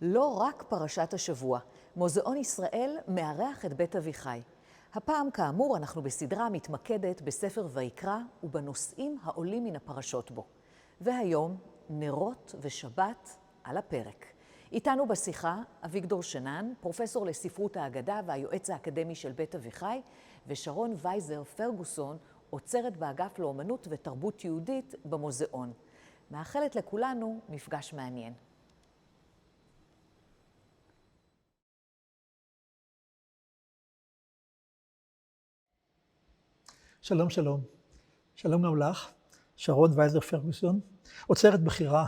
לא רק פרשת השבוע, מוזיאון ישראל מארח את בית אביחי. הפעם כאמור אנחנו בסדרה מתמקדת בספר ויקרא ובנושאים העולים מן הפרשות בו. והיום נרות ושבת על הפרק. איתנו בשיחה אביגדור שנן, פרופסור לספרות האגדה והיועץ האקדמי של בית אביחי, ושרון וייזר פרגוסון, אוצרת באגף לאומנות ותרבות יהודית במוזיאון. מאחלת לכולנו מפגש מעניין. שלום, שלום. שלום גם לך, שרון וייזר פרגוסון, אוצרת בכירה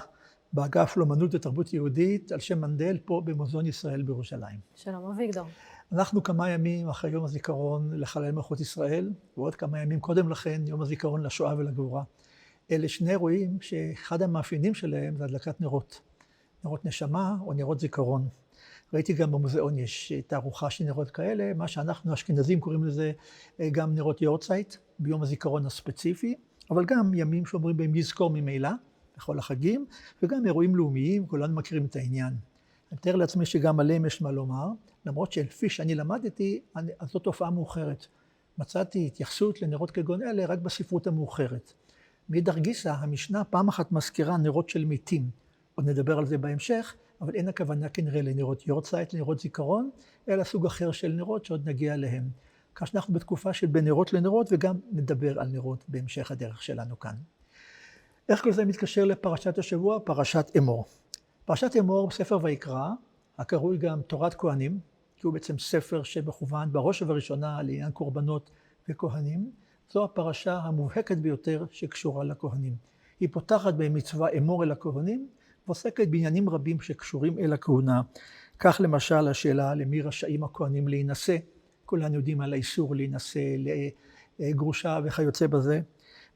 באגף לאומנות ותרבות יהודית על שם מנדל פה במוזיאון ישראל בירושלים. שלום אביגדור. אנחנו כמה ימים אחרי יום הזיכרון לחלל מערכות ישראל, ועוד כמה ימים קודם לכן יום הזיכרון לשואה ולגבורה. אלה שני אירועים שאחד המאפיינים שלהם זה הדלקת נרות. נרות נשמה או נרות זיכרון. ראיתי גם במוזיאון יש תערוכה של נרות כאלה, מה שאנחנו אשכנזים קוראים לזה גם נרות יורצייט, ביום הזיכרון הספציפי, אבל גם ימים שאומרים בהם לזכור ממילא, בכל החגים, וגם אירועים לאומיים, כולנו מכירים את העניין. אני מתאר לעצמי שגם עליהם יש מה לומר, למרות שלפי שאני למדתי, אז זו תופעה מאוחרת. מצאתי התייחסות לנרות כגון אלה רק בספרות המאוחרת. מאידך גיסא, המשנה פעם אחת מזכירה נרות של מתים, עוד נדבר על זה בהמשך, אבל אין הכוונה כנראה לנרות יורצייט, לנרות זיכרון, אלא סוג אחר של נרות שעוד נגיע אליהם. כך שאנחנו בתקופה של בין נרות לנרות, וגם נדבר על נרות בהמשך הדרך שלנו כאן. איך כל זה מתקשר לפרשת השבוע? פרשת אמור. פרשת אמור בספר ויקרא, הקרוי גם תורת כהנים, כי הוא בעצם ספר שמכוון בראש ובראשונה לעניין קורבנות וכהנים. זו הפרשה המובהקת ביותר שקשורה לכהנים. היא פותחת במצווה אמור אל הכהנים, ועוסקת בעניינים רבים שקשורים אל הכהונה. כך למשל השאלה למי רשאים הכהנים להינשא. כולנו יודעים על האיסור להינשא, לגרושה וכיוצא בזה.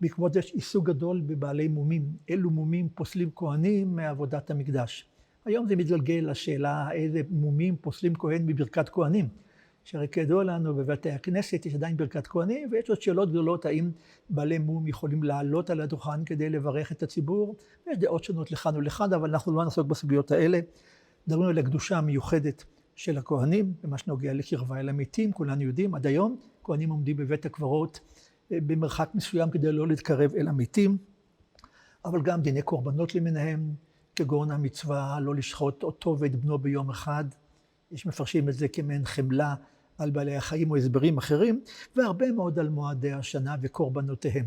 בעקבות זה יש עיסוק גדול בבעלי מומים. אילו מומים פוסלים כהנים מעבודת המקדש. היום זה מתגלגל לשאלה איזה מומים פוסלים כהן בברכת כהנים. שהרי כידוע לנו בבתי הכנסת יש עדיין ברכת כהנים, ויש עוד שאלות גדולות האם בעלי מום יכולים לעלות על הדוכן כדי לברך את הציבור. יש דעות שונות לכאן ולכאן, אבל אנחנו לא נעסוק בסוגיות האלה. מדברים על הקדושה המיוחדת של הכהנים, במה שנוגע לקרבה אל המתים, כולנו יודעים, עד היום כהנים עומדים בבית הקברות במרחק מסוים כדי לא להתקרב אל המתים, אבל גם דיני קורבנות למיניהם, כגון המצווה לא לשחוט אותו ואת בנו ביום אחד, יש מפרשים את זה כמעין חמלה על בעלי החיים או הסברים אחרים, והרבה מאוד על מועדי השנה וקורבנותיהם.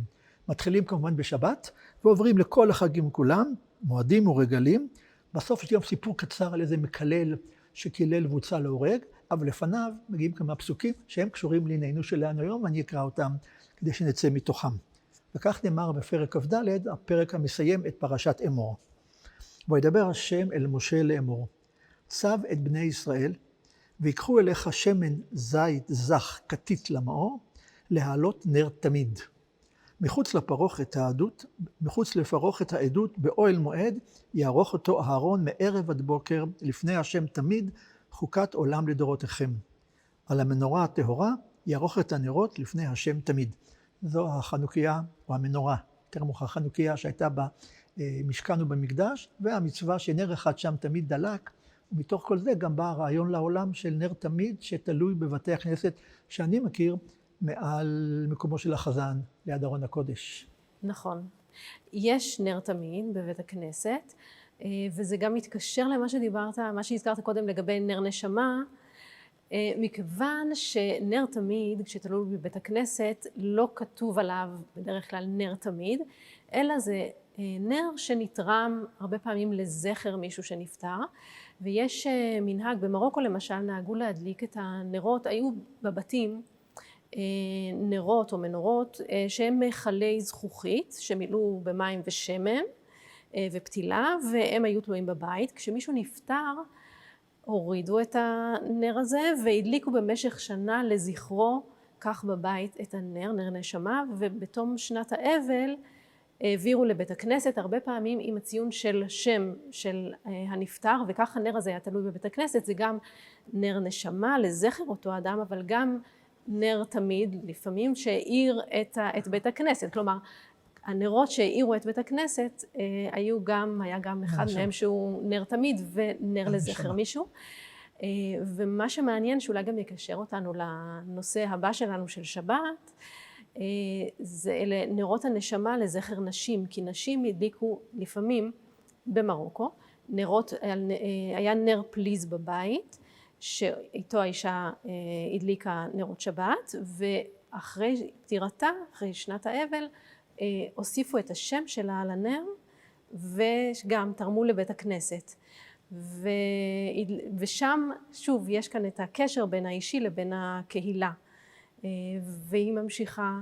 מתחילים כמובן בשבת, ועוברים לכל החגים כולם, מועדים ורגלים. בסוף יש גם סיפור קצר על איזה מקלל שקילל והוצא להורג, אבל לפניו מגיעים כמה פסוקים שהם קשורים לענייננו שלנו היום, ואני אקרא אותם כדי שנצא מתוכם. וכך נאמר בפרק כ"ד, הפרק המסיים את פרשת אמור. וידבר השם אל משה לאמור. צו את בני ישראל, ויקחו אליך שמן זית זך כתית למאור, להעלות נר תמיד. מחוץ לפרוכת העדות באוהל מועד, יערוך אותו אהרון מערב עד בוקר, לפני השם תמיד, חוקת עולם לדורותיכם. על המנורה הטהורה, יערוך את הנרות לפני השם תמיד. זו החנוכיה או המנורה, יותר מאוחר חנוכיה שהייתה במשכן ובמקדש, והמצווה שנר אחד שם תמיד דלק, ומתוך כל זה גם בא הרעיון לעולם של נר תמיד שתלוי בבתי הכנסת שאני מכיר מעל מקומו של החזן ליד ארון הקודש. נכון. יש נר תמיד בבית הכנסת, וזה גם מתקשר למה שדיברת, מה שהזכרת קודם לגבי נר נשמה, מכיוון שנר תמיד, כשתלוי בבית הכנסת, לא כתוב עליו בדרך כלל נר תמיד, אלא זה נר שנתרם הרבה פעמים לזכר מישהו שנפטר, ויש מנהג, במרוקו למשל נהגו להדליק את הנרות, היו בבתים נרות או מנורות שהם מכלי זכוכית שמילאו במים ושמן ופתילה, והם היו תלויים בבית. כשמישהו נפטר הורידו את הנר הזה והדליקו במשך שנה לזכרו כך בבית את הנר, נר נשמה, ובתום שנת האבל העבירו לבית הכנסת, הרבה פעמים עם הציון של שם של הנפטר, וכך הנר הזה היה תלוי בבית הכנסת. זה גם נר נשמה לזכר אותו אדם, אבל גם נר תמיד לפעמים שהאיר את בית הכנסת. כלומר, הנרות שהאירו את בית הכנסת, היה גם אחד מהם שהוא נר תמיד ונר לזכר מישהו. ומה שמעניין, שאולי גם יקשר אותנו לנושא הבא שלנו של שבת, זה אלה נרות הנשמה לזכר נשים, כי נשים הדליקו לפעמים במרוקו, היה נר פליז בבית, שאיתו האישה הדליקה נרות שבת, ואחרי פטירתה, אחרי שנת האבל, הוסיפו את השם שלה על הנר, וגם תרמו לבית הכנסת. ושם, שוב, יש כאן את הקשר בין האישי לבין הקהילה, והיא ממשיכה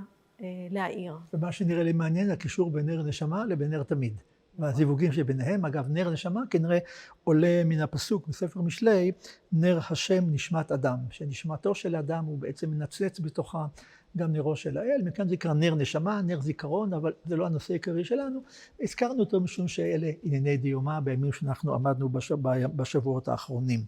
להאיר. ומה שנראה לי מעניין, הקישור בין נר נשמה לבין נר תמיד. והזיווגים שביניהם, אגב, נר נשמה כנראה עולה מן הפסוק בספר משלי, נר השם נשמת אדם, שנשמתו של אדם הוא בעצם מנצץ בתוכה גם נרו של האל, מכאן זה נקרא נר נשמה, נר זיכרון, אבל זה לא הנושא העיקרי שלנו. הזכרנו אותו משום שאלה ענייני דיומא בימים שאנחנו עמדנו בשבועות האחרונים.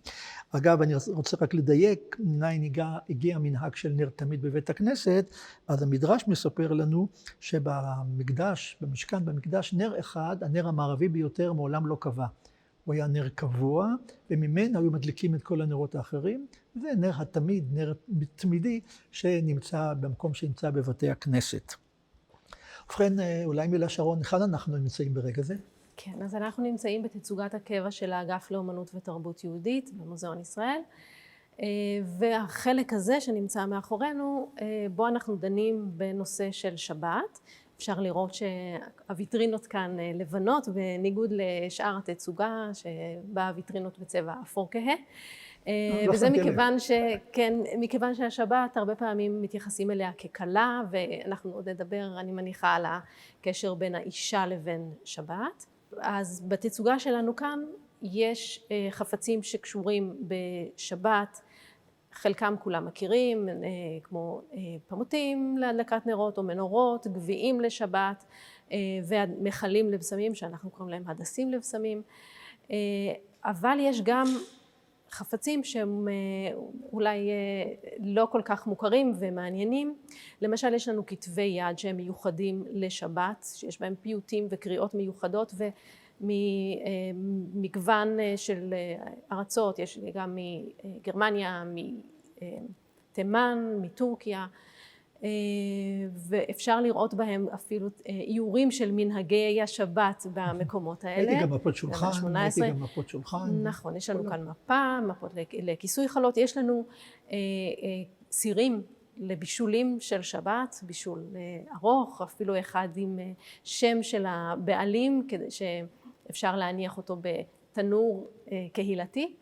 אגב, אני רוצה רק לדייק, מניין הגיע המנהג של נר תמיד בבית הכנסת, אז המדרש מספר לנו שבמקדש, במשכן, במקדש, נר אחד, הנר המערבי ביותר, מעולם לא קבע. הוא היה נר קבוע, וממנו היו מדליקים את כל הנרות האחרים. זה נר התמיד, נר תמידי, שנמצא במקום שנמצא בבתי הכנסת. ובכן, אולי מילה שרון, היכן אנחנו נמצאים ברגע זה? כן, אז אנחנו נמצאים בתצוגת הקבע של האגף לאומנות ותרבות יהודית במוזיאון ישראל, והחלק הזה שנמצא מאחורינו, בו אנחנו דנים בנושא של שבת. אפשר לראות שהוויטרינות כאן לבנות, בניגוד לשאר התצוגה שבה הוויטרינות בצבע אפור כהה. וזה מכיוון שהשבת הרבה פעמים מתייחסים אליה כקלה, ואנחנו עוד נדבר, אני מניחה, על הקשר בין האישה לבין שבת. אז בתצוגה שלנו כאן יש חפצים שקשורים בשבת, חלקם כולם מכירים, כמו פמוטים להדלקת נרות או מנורות, גביעים לשבת, ומכלים לבשמים שאנחנו קוראים להם הדסים לבשמים. אבל יש גם חפצים שהם אולי לא כל כך מוכרים ומעניינים. למשל, יש לנו כתבי יד שהם מיוחדים לשבת, שיש בהם פיוטים וקריאות מיוחדות, ממגוון של ארצות, יש גם מגרמניה, מתימן, מטורקיה, ואפשר לראות בהם אפילו איורים של מנהגי השבת במקומות האלה. הייתי גם מפות שולחן. נכון, יש לנו כאן מפה, מפות לכיסוי חלות, יש לנו סירים לבישולים של שבת, בישול ארוך, אפילו אחד עם שם של הבעלים, כדי שאפשר להניח אותו בתנור קהילתי.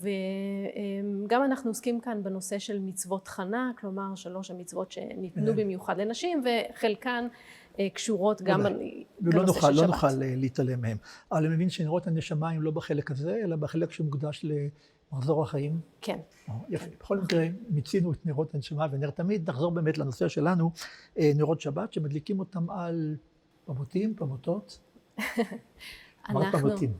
וגם אנחנו עוסקים כאן בנושא של מצוות חנה, כלומר 3 המצוות שניתנו במיוחד לנשים, וחלקן קשורות גם בנושא של שבת. לא נוכל להתעלם מהם. אבל אני מבין שנרות הנשמה הם לא בחלק הזה, אלא בחלק שמוקדש למחזור החיים. כן. יפה. בכל מקרה, מיצינו את נרות הנשמה ונר תמיד. נחזור באמת לנושא שלנו, נרות שבת, שמדליקים אותם על פמוטים, פמוטות. אמרת פמוטים.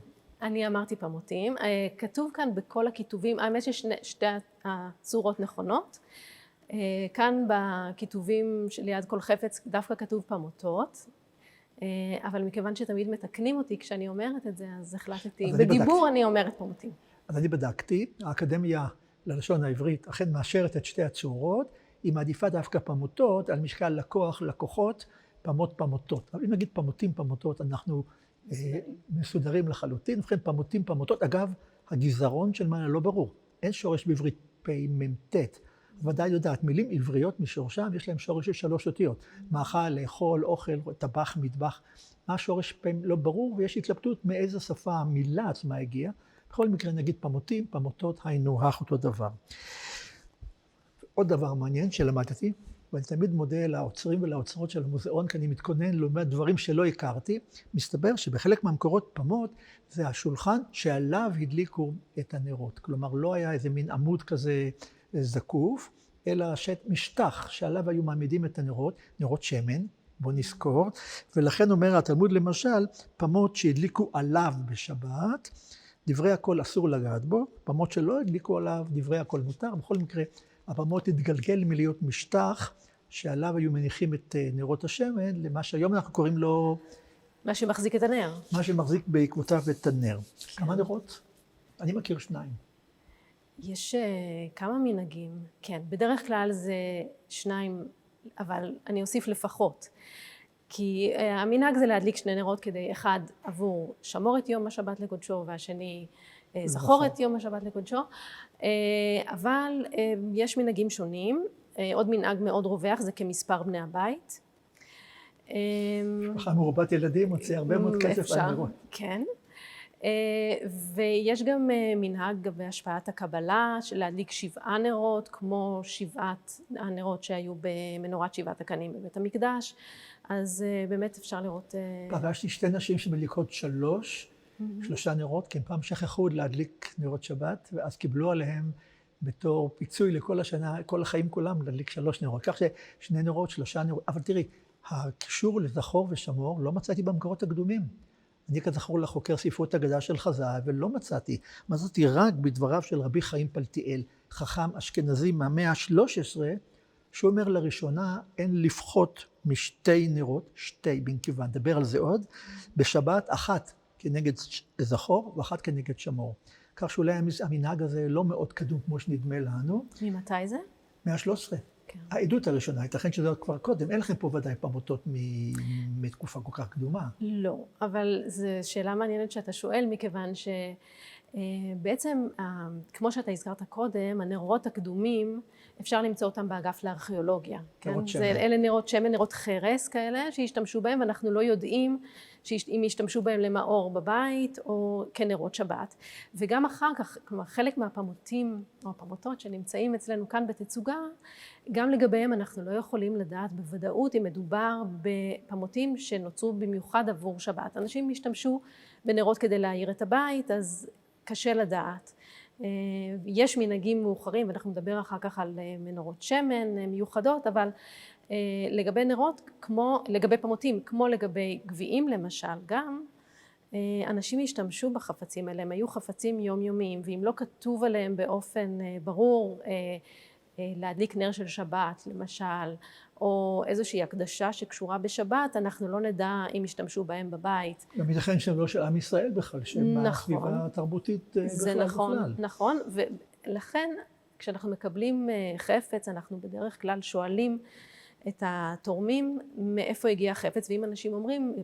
אני אמרתי פמוטים. כתוב כאן בכל הכיתובים, האמת ששתי הצורות נכונות. כאן בכיתובים ליד כל חפץ דווקא כתוב פמוטות, אבל מכיוון שתמיד מתקנים אותי כשאני אומרת את זה, אז החלטתי, בדיבור אני אומרת פמוטים. אז אני בדקתי, האקדמיה ללשון העברית אכן מאשרת את שתי הצורות, היא מעדיפה דווקא פמוטות על משקל לקוח, לקוחות, פמוטות. אבל אם נגיד פמוטים, פמוטות, אנחנו מסודרים לחלוטין. ובכן, פמוטים, פמוטות, אגב, הגזרון של מעלה לא ברור. אין שורש בעברית פ"מ-ט. ודאי יודעת, מילים עבריות משורשם, יש להם שורש של 3 אותיות. מאכל, לאכול, אוכל, טבח, מטבח. מה השורש פ"מ לא ברור, ויש התלבטות מאיזה שפה המילה עצמה הגיעה. בכל מקרה נגיד פמוטים, פמוטות, היינו הך אותו דבר. עוד דבר מעניין שלמדתי, ואני תמיד מודה לאוצרים ולאוצרות של המוזיאון, כי אני מתכונן לעומת דברים שלא הכרתי. מסתבר שבחלק מהמקורות פמות זה השולחן שעליו הדליקו את הנרות. כלומר, לא היה איזה מין עמוד כזה זקוף, אלא משטח שעליו היו מעמידים את הנרות, נרות שמן, בוא נזכור. ולכן אומר התלמוד למשל, פמות שהדליקו עליו בשבת, דברי הכל אסור לגעת בו, פמות שלא הדליקו עליו, דברי הכל מותר. בכל מקרה, הפמות התגלגל מלהיות משטח שעליו היו מניחים את נרות השמן, למה שהיום אנחנו קוראים לו, מה שמחזיק את הנר. מה שמחזיק בעקבותיו את הנר. כמה נרות? אני מכיר 2. יש כמה מנהגים, כן, בדרך כלל זה 2, אבל אני אוסיף לפחות. כי המנהג זה להדליק 2 נרות כדי, אחד עבור שמור את יום השבת לקודשו, והשני זכור את יום השבת לקודשו, אבל יש מנהגים שונים. עוד מנהג מאוד רווח זה כמספר בני הבית. משפחה מרובת ילדים מוציא הרבה מאוד כסף על נרות. כן. ויש גם מנהג בהשפעת הקבלה של להדליק 7 נרות, כמו 7 הנרות שהיו במנורת 7 הקנים בבית המקדש. אז באמת אפשר לראות... פגשתי 2 נשים שמדליקות 3 נרות, כי הם פעם שכחו להדליק נרות שבת, ואז קיבלו עליהם בתור פיצוי לכל השנה, כל החיים כולם, להדליק 3 נרות. כך ש2 נרות, 3 נרות. אבל תראי, הקישור לזכור ושמור לא מצאתי במקורות הקדומים. אני כזכור לחוקר ספרות אגדה של חז"ל, ולא מצאתי רק בדבריו של רבי חיים פלטיאל, חכם אשכנזי מהמאה ה-13, שהוא אומר לראשונה, אין לפחות מ2 נרות, 2 בנקבה, נדבר על זה עוד, בשבת 1 כנגד זכור ו1 כנגד שמור. כך שאולי המנהג הזה לא מאוד קדום כמו שנדמה לנו. ממתי זה? מאה ה-13. כן. העדות הראשונה, ייתכן שזה כבר קודם, אין לכם פה ודאי פמותות מתקופה כל כך קדומה. לא, אבל זו שאלה מעניינת שאתה שואל, מכיוון שבעצם, כמו שאתה הזכרת קודם, הנרות הקדומים, אפשר למצוא אותם באגף לארכיאולוגיה. נרות שמן. אלה נרות שמן, נרות חרס כאלה, שהשתמשו בהם, ואנחנו לא יודעים אם ישתמשו בהם למאור בבית, או כנרות שבת. וגם אחר כך, כלומר, חלק מהפמותים, או הפמותות שנמצאים אצלנו כאן בתצוגה, גם לגביהם אנחנו לא יכולים לדעת בוודאות אם מדובר בפמותים שנוצרו במיוחד עבור שבת. אנשים השתמשו בנרות כדי להאיר את הבית, אז קשה לדעת. יש מנהגים מאוחרים, ואנחנו נדבר אחר כך על מנורות שמן מיוחדות, אבל לגבי נרות, לגבי פמותים, כמו לגבי גביעים למשל, גם אנשים השתמשו בחפצים האלה, הם היו חפצים יומיומיים, ואם לא כתוב עליהם באופן ברור, להדליק נר של שבת למשל, או איזושהי הקדשה שקשורה בשבת, אנחנו לא נדע אם השתמשו בהם בבית. גם ייתכן שהם לא של עם ישראל בכלל, שהם הסביבה התרבותית בכלל. זה נכון, נכון, ולכן כשאנחנו מקבלים חפץ, אנחנו בדרך כלל שואלים את התורמים מאיפה הגיע החפץ, ואם אנשים אומרים,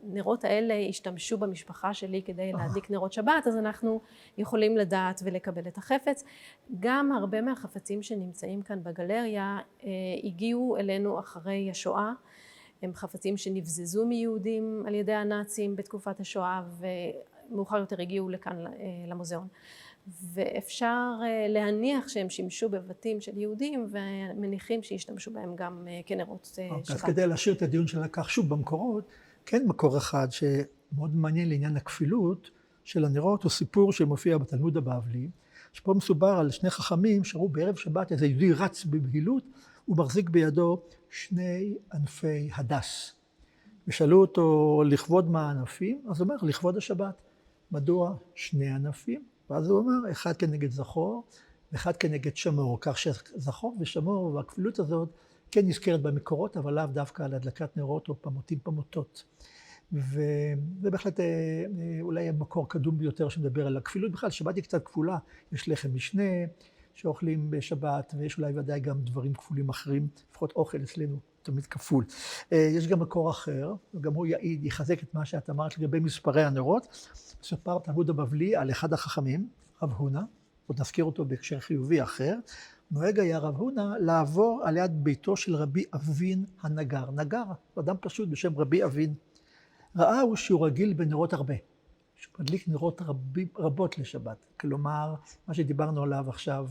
בנרות האלה השתמשו במשפחה שלי כדי להדליק נרות שבת, אז אנחנו יכולים לדעת ולקבל את החפץ. גם הרבה מהחפצים שנמצאים כאן בגלריה הגיעו אלינו אחרי השואה, הם חפצים שנבזזו מיהודים על ידי הנאצים בתקופת השואה, ומאוחר יותר הגיעו לכאן למוזיאון. ואפשר להניח שהם שימשו בבתים של יהודים, ומניחים שישתמשו בהם גם כנרות שבת. אז כדי להשאיר את הדיון של כך שוב במקורות, כן מקור אחד שמאוד מעניין לעניין הכפילות של הנרות, הוא סיפור שמופיע בתלמוד הבבלי, שפה מסובר על 2 חכמים שראו בערב שבת איזה יהודי רץ בבהילות, הוא מחזיק בידו 2 ענפי הדס. ושאלו אותו לכבוד מה הענפים, אז הוא אומר לכבוד השבת. מדוע 2 ענפים? ואז הוא אומר, 1 כנגד זכור, ו1 כנגד שמור, כך שזכור ושמור והכפילות הזאת כן נזכרת במקורות, אבל לאו דווקא על הדלקת נרות או פמותות. וזה בהחלט אולי המקור קדום ביותר שמדבר על הכפילות. בכלל, שבת היא קצת כפולה, יש לחם משנה שאוכלים בשבת, ויש אולי ודאי גם דברים כפולים אחרים, לפחות אוכל אצלנו תמיד כפול. יש גם מקור אחר, וגם הוא יחזק את מה שאת אמרת לגבי מספרי הנרות. מספר תלמוד הבבלי על אחד החכמים, רב הונא, עוד נזכיר אותו בהקשר חיובי אחר, נוהג היה רב הונא לעבור על יד ביתו של רבי אבין הנגר. נגר, אדם פשוט בשם רבי אבין. ראה הוא שהוא רגיל בנרות הרבה, שהוא מדליק נרות רבות לשבת, כלומר, מה שדיברנו עליו עכשיו,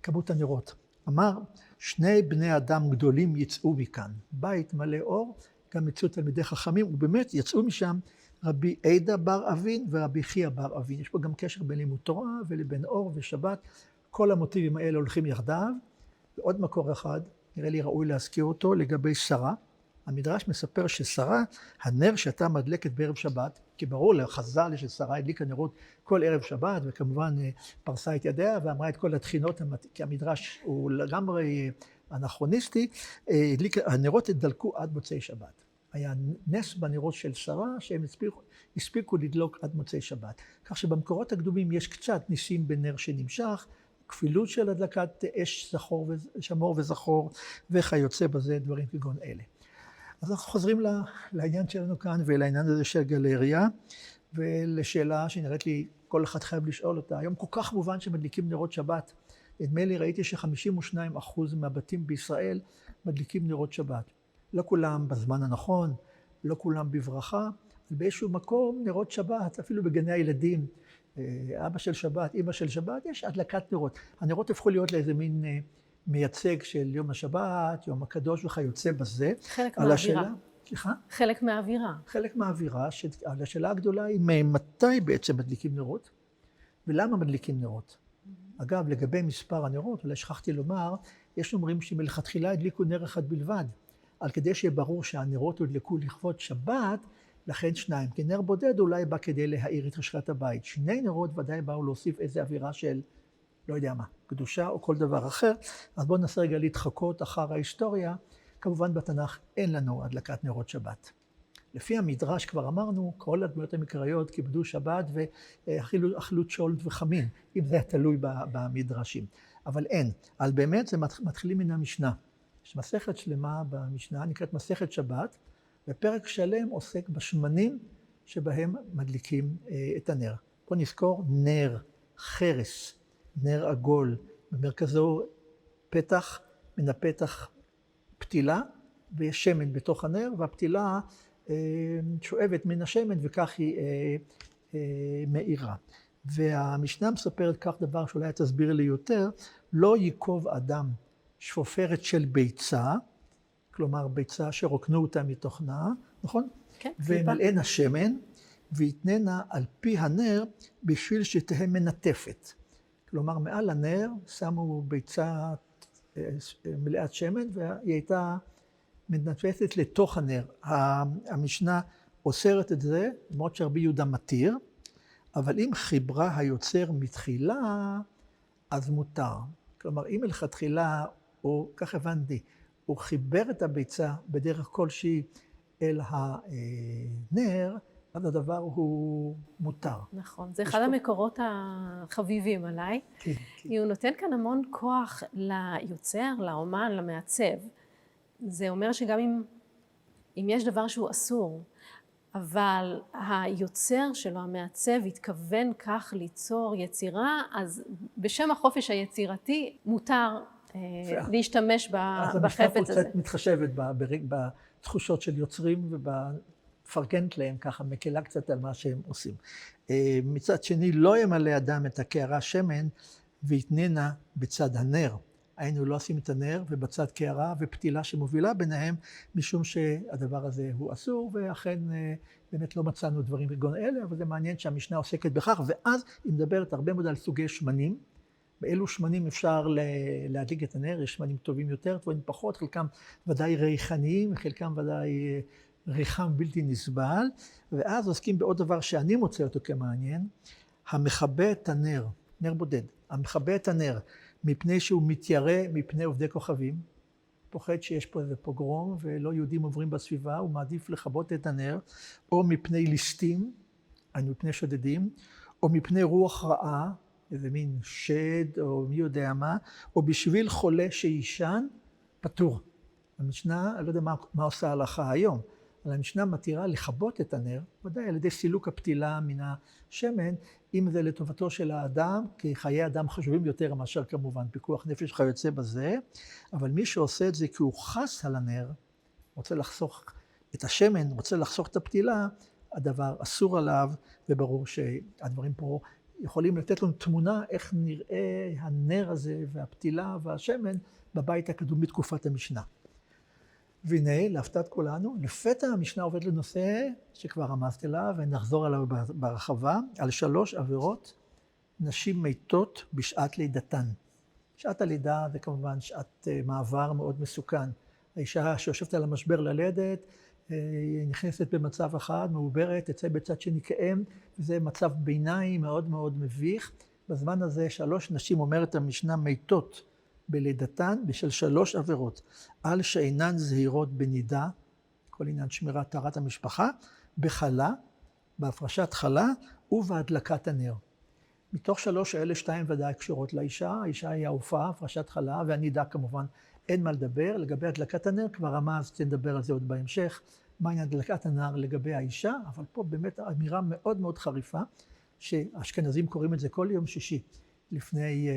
כמות הנרות. אמר, 2 בני אדם גדולים יצאו מכאן, בית מלא אור, גם יצאו תלמידי חכמים, ובאמת יצאו משם רבי עדה בר אבין ורבי חייא בר אבין. יש פה גם קשר בין לימוד תורה ולבין אור ושבת, כל המוטיבים האלה הולכים יחדיו. ועוד מקור אחד, נראה לי ראוי להזכיר אותו, לגבי שרה. המדרש מספר ששרה, הנר שאתה מדלקת בערב שבת, כי ברור לחז"ל ששרה הדליקה נרות כל ערב שבת, וכמובן פרסה את ידיה ואמרה את כל התחינות, כי המדרש הוא לגמרי האנכרוניסטי, הנרות התדלקו עד מוצאי שבת. היה נס בנרות של שרה שהם הספיקו לדלוק עד מוצאי שבת. כך שבמקורות הקדומים יש קצת ניסים בנר שנמשך, כפילות של הדלקת אש שמור וזכור וכיוצא בזה, דברים כגון אלה. אז אנחנו חוזרים לעניין שלנו כאן ולעניין הזה של גלריה, ולשאלה שנראית לי כל אחד חייב לשאול אותה. היום כל כך מובן שמדליקים נרות שבת. נדמה לי ראיתי ש52% מהבתים בישראל מדליקים נרות שבת. לא כולם בזמן הנכון, לא כולם בברכה, אבל באיזשהו מקום נרות שבת, אפילו בגני הילדים, אבא של שבת, אמא של שבת, יש הדלקת נרות. הנרות הפכו להיות לאיזה מין מייצג של יום השבת, יום הקדוש וכיוצא בזה. חלק מהאווירה. סליחה? חלק מהאווירה. חלק מהאווירה, השאלה הגדולה היא מתי בעצם מדליקים נרות, ולמה מדליקים נרות. אגב, לגבי מספר הנרות, אולי שכחתי לומר, יש אומרים שמלכתחילה הדליקו נר אחד בלבד, על כדי שיהיה ברור שהנרות הודלקו לכבוד שבת, לכן שניים. כי נר בודד אולי בא כדי להאיר את חשכת הבית. שני נרות ודאי באו להוסיף איזו אווירה של, לא יודע מה, קדושה או כל דבר אחר. אז בואו ננסה רגע להתחקות אחר ההיסטוריה. כמובן בתנ"ך אין לנו הדלקת נרות שבת. לפי המדרש כבר אמרנו, כל הדמויות המקראיות כיבדו שבת ואכלו צ'ולנט וחמין, אם זה היה תלוי במדרשים. אבל אין. אבל באמת זה מתחילים מן המשנה. יש מסכת שלמה במשנה, נקראת מסכת שבת, ופרק שלם עוסק בשמנים שבהם מדליקים את הנר. פה נזכור נר, חרס, נר עגול, במרכזו פתח, מן הפתח פתילה, ויש שמן בתוך הנר, והפתילה שואבת מן השמן, וכך היא מאירה. והמשנה מספרת כך דבר שאולי תסביר לי יותר, לא ייקוב אדם שפופרת של ביצה, כלומר ביצה שרוקנו אותה מתוכנה, נכון? כן. ומלאנה שמן, ויתננה על פי הנר בשביל שתהא מנטפת. כלומר, מעל הנר שמו ביצה מלאת שמן, והיא הייתה מנטפת לתוך הנר. המשנה אוסרת את זה, למרות שרבי יהודה מתיר, אבל אם חיברה היוצר מתחילה, אז מותר. כלומר, אם מלכתחילה, או כך הבנתי, הוא חיבר את הביצה בדרך כלשהי אל הנר, אז הדבר הוא מותר. נכון, זה אחד המקורות החביבים עליי. כן, כן. הוא נותן כאן המון כוח ליוצר, לאומן, למעצב. זה אומר שגם אם יש דבר שהוא אסור, אבל היוצר שלו, המעצב, התכוון כך ליצור יצירה, אז בשם החופש היצירתי מותר להשתמש בחפץ הזה. אז המשנה קצת מתחשבת בתחושות של יוצרים ובפרגנת להם ככה, מקלה קצת על מה שהם עושים. מצד שני, לא ימלא אדם את הקערה שמן ויתננה בצד הנר. היינו לא עושים את הנר ובצד קערה ופתילה שמובילה ביניהם, משום שהדבר הזה הוא אסור, ואכן באמת לא מצאנו דברים כגון אלה, אבל זה מעניין שהמשנה עוסקת בכך, ואז היא מדברת הרבה מאוד על סוגי שמנים. באילו שמנים אפשר להדליק את הנר, יש שמנים טובים יותר, טובים פחות, חלקם ודאי ריחניים, חלקם ודאי ריחם בלתי נסבל, ואז עוסקים בעוד דבר שאני מוצא אותו כמעניין, המכבה את הנר, נר בודד, המכבה את הנר, מפני שהוא מתיירא מפני עובדי כוכבים, פוחד שיש פה איזה פוגרום ולא יהודים עוברים בסביבה, הוא מעדיף לכבות את הנר, או מפני ליסטים, מפני שודדים, או מפני רוח רעה, איזה מין שד או מי יודע מה, או בשביל חולה שישן, פטור. המשנה, אני לא יודע מה עושה ההלכה היום, אבל המשנה מתירה לכבות את הנר, ודאי על ידי סילוק הפתילה מן השמן, אם זה לטובתו של האדם, כי חיי אדם חשובים יותר מאשר כמובן פיקוח נפש כיוצא בזה, אבל מי שעושה את זה כי הוא חס על הנר, רוצה לחסוך את השמן, רוצה לחסוך את הפתילה, הדבר אסור עליו, וברור שהדברים פה יכולים לתת לנו תמונה איך נראה הנר הזה והפתילה והשמן בבית הקדום בתקופת המשנה. והנה, להפתעת כולנו, לפתע המשנה עובד לנושא שכבר רמזתי עליו, ונחזור עליו ברחבה, על 3 עבירות נשים מתות בשעת לידתן. שעת הלידה זה כמובן שעת מעבר מאוד מסוכן. האישה שיושבת על המשבר ללדת, נכנסת במצב אחד, מעוברת, תצא בצד שני כאם, וזה מצב ביניים מאוד מאוד מביך. בזמן הזה 3 נשים, אומרת המשנה, מתות בלידתן בשל 3 עבירות, על שאינן זהירות בנידה, כל עניין שמירת טהרת המשפחה, בחלה, בהפרשת חלה ובהדלקת הנר. מתוך 3 האלה 2 ודאי קשורות לאישה, האישה היא העופה, הפרשת חלה, והנידה כמובן אין מה לדבר. לגבי הדלקת הנר כבר רמז, נדבר על זה עוד בהמשך, מה עניין הדלקת הנר לגבי האישה, אבל פה באמת אמירה מאוד מאוד חריפה, שהאשכנזים קוראים את זה כל יום שישי, לפני